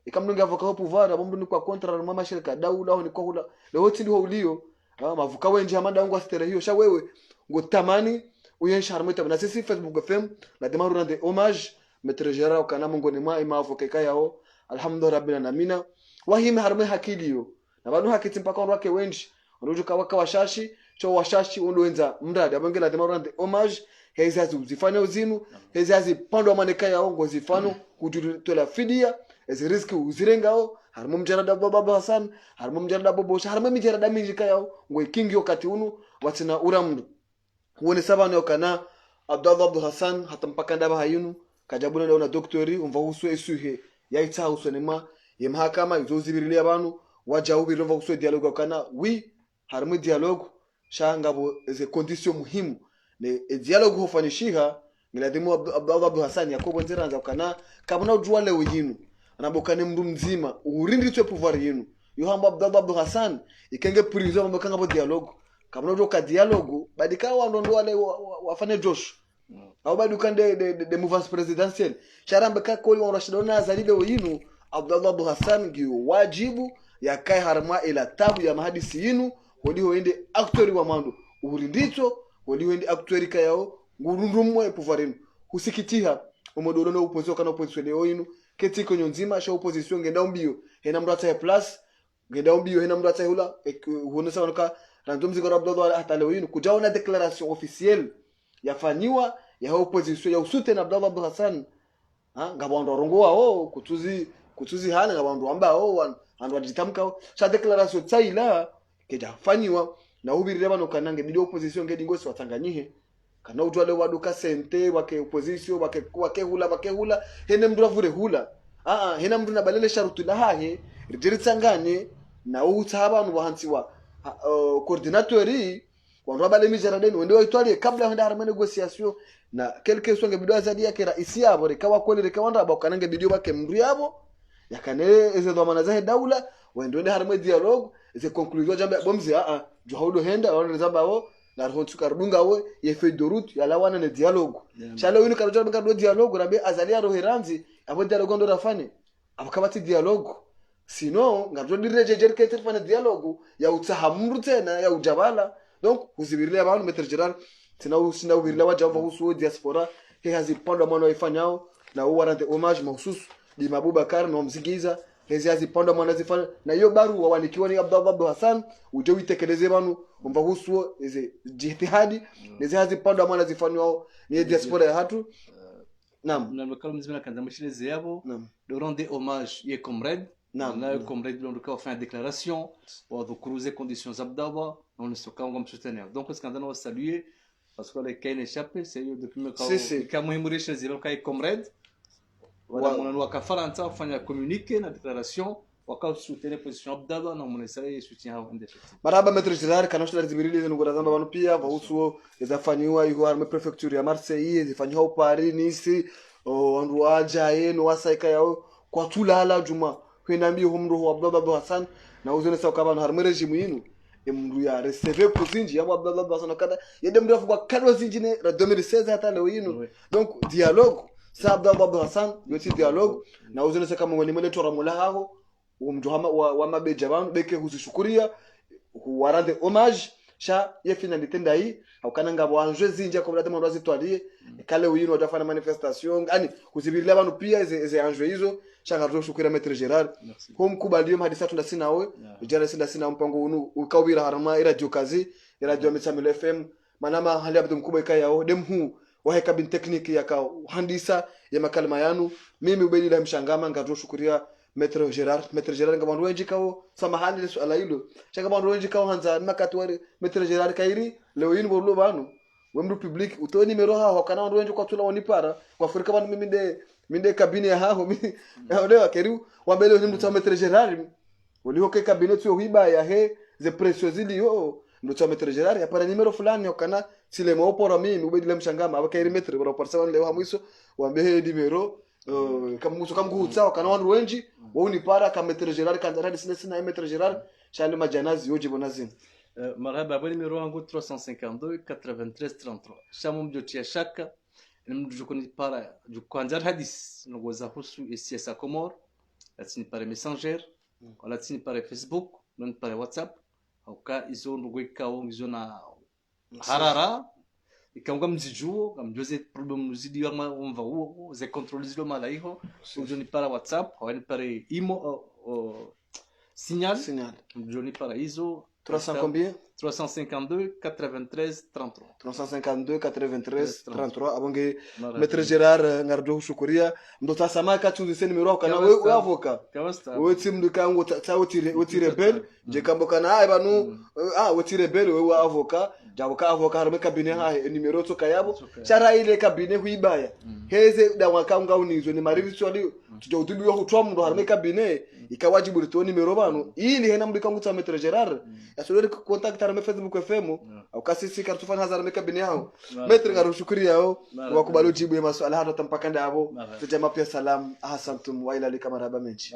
ikamnunga avoka ho puvara bombu ni kwa kontra mama shirika daula ni kwa hula leo tindi ho ulio mavuka wenje amanda ngo astere hiyo sha wewe ngo tamani uyensha harmeta na sisi Facebook FM na demaru na de hommage Maitre Gerard kana mungu ni mai mavuka kayao alhamdulillah rabbil alamin wahime harme hakiliyo na banu hakiti mpaka wake wenji unujuka waka washashi cho washashi ondoenza mradi abangela demaru na de hommage hezazi uzifanya uzinu hezazi pando amaneka yao ngo zifano kututola fidia ezi riski uzirengao harimo mjarada baba Hassan harimo mjarada bobo harimo mjarada minjika yao ngo ikingi wakati unu watina uramdu uone sabano kana Abdallah Hassan hata mpaka ndaba hayunu kajabuna na doktori umva usu esuhe yaita usenema ye mahakama izo zibirilia abantu waja ubiri mva kuswe dialogue kana wi harimo dialogue shangabo ze condition muhimu ne dialogue hofanishiha ngiladimu Abdallah Hassan Yakobo nziranza kana kabona ujua leo yinu anabokane mndu mzima urindi twe pouvoir yinu yo hamba Abdallah Hassan ikenge prison mbakanga bo dialogue kabona ujua ka dialogue badika wa ndo wale wafanye Josh au bado kande de mouvance présidentielle sharambe ka koli wa rashidona zalibe yinu Abdallah Hassan ngiyo wajibu yakae harma ila tabu ya mahadisi yinu wali hoende actori wa mando urindito wali hoende actori kayao ngurundumwe pouvoirinu husikitiha umodoro no opposition kana opposition leo yinu ketiko nyonzima sha opposition ngenda mbio hena mrata ya plus ngenda mbio hena mrata hula huona sawa ka randomzi kwa Abdallah hata leo yinu kujaona declaration officielle yafanywa ya opposition ya usute na Abdallah Hassan ngabando rongoa kutuzi hana ngabando amba andu ajitamka sha declaration tsaila keja fanywa na ubirira bano kanange bidio opposition ngedi ngosi watanganyihe kana utwale waduka sente wake opposition wake hula hene mndu avure hula hena mndu nabalele sharutu la hahe rijiritsangane na utaba abantu bahansiwa coordinatori wandu abale mijaradeni wende waitwale kabla henda harama negotiation na quelque songe bidio azadi yake raisi yabo rekawa kweli rekawanda abakanange bidio bake mndu yabo yakane eze dhamana za daula wende harama dialogue eze conclusion jambe bomzi johaudo henda wale zambao na rotu kardunga we ye feuille de route ya lawana ne dialogue chalo yinu karoja banga dialogue rabe azalia roheranzi abo dialogue ndo rafane abakabati dialogue sino ngajo direjejer keter fane dialogue ya utahamru tena ya ujabala donc uzibirile abantu meter geral sina ubirile wajamba husu diaspora he hazipanda mwana ifanyao na uwarante homage mahsus di Mabubakar na mzigiza hezi hazipanda mwana zifanya na hiyo barua wanikiwa ni Abdallah Hassan uje uitekeleze banu umva husu eze jihadi nezi hazipanda mwana zifanyao ni diaspora ya hatu naam na lokal mzima kanda mshireze yabo de rendre hommage ye comrade na comrade dans le cas fait une déclaration pour de cruiser conditions Abdallah on ne se comme soutenir donc ce qu'on a saluer parce que les cas échappé c'est depuis le cas muhimu chez zero cas comrade wala mwana wakafaranta kufanya communiquer na déclaration wakao soutenir position Abdallah na mwanasai soutien hao ndesho maraba metro zirar kana shida zibirili zenu ngora zamba banu pia bahusu izafanywa iko arme prefecture ya Marseille zifanywa Paris Nice wandu aja yenu wasaika yao kwa tulala juma kwenda mbio humru Abdallah Hassan na uzone sawa kama harme regime yinu emndu ya receiver kuzinji ya Abdallah Hassan kada yede mndu afukwa kadwa zinjine ra 2016 hata leo yinu donc dialogue sa Abdallah Hassan yoti dialogue na uzone sawa kama ngoni tora mulaho umjuhama wa mabeja banu beke huzishukuria warande homage sha ye finalité ndai aukananga bwanje zinja ko brate mwandu azitwalie kale uyino watafanya manifestation yani kuzibirila banu pia eze anjwe hizo shanga tushukira Maître Gerard ho mkubalio hadisa tunda sina we jana sinda sina mpango unu ukawira harama radio kazi radio Misamilo FM manama hali abdu mkubwa ikayao demhu waheka bin technique yaka handisa ya makalima yanu mimi ubedi la mshangama ngatoshukuria Maître Gerard ngabandu wenji kao samahani le swala hilo shaka bandu wenji kao hanza makati wale Maître Gerard kairi leo yini bolu banu wemdu public utoni meroha wakana bandu wenji kwa tula wanipara kwa Afrika bandu minde kabine ya hao mimi leo keru wabele ni mtu wa Maître Gerard waliho ke kabine tu hiba ya he ze preciosili yo mtu wa Maître Gerard ya para numero fulani wakana sile maopora mimi ubedi le mshangama abakairi Maître bora parsa leo hamwiso wambe numero kama muso kama kuhutsa kana wandu wenji woni para kama Maître Gerard kanzara sina Maître Gerard shali majanazi yoje bonazini marhaba bali numéro wangu 352 93 33 shamu mjotia shaka mjukuni para jukwanza hadis ngoza husu isiasa Komor latini para messenger wala latini para Facebook non para WhatsApp au ka izo ngwekao izo na harara ikanga mzijuo kamjoze problem mzidi wama umva huo ze contrôle zilo mala hiyo mjoni para WhatsApp au ni para imo signal mjoni para izo 300 combien 352 93 33 352 93 33 abonge Mara Maître Gerard ngardo shukuria ndo tasama ka tuzi numero kana we avoka Kawasta. we timdu kango ta wotire bel je kambo kana ai banu wotire bel we avoka jabo ka avoka harme kabine ha numero to kayabo shara ile kabine huibaya heze da wakanga unizo ni mariri swali tuja utubi wa kutwa mndo harme kabine ikawajibu rito numero banu ili hena mbi kangu ta Maître Gerard asore contact harme Facebook FM au kasisi kartufan hazar me kabine hao Maître ngaro shukuri yao wakubalo jibu maswala hata tampakanda abo tujama pia salam ahasantum wa ila likamara menchi.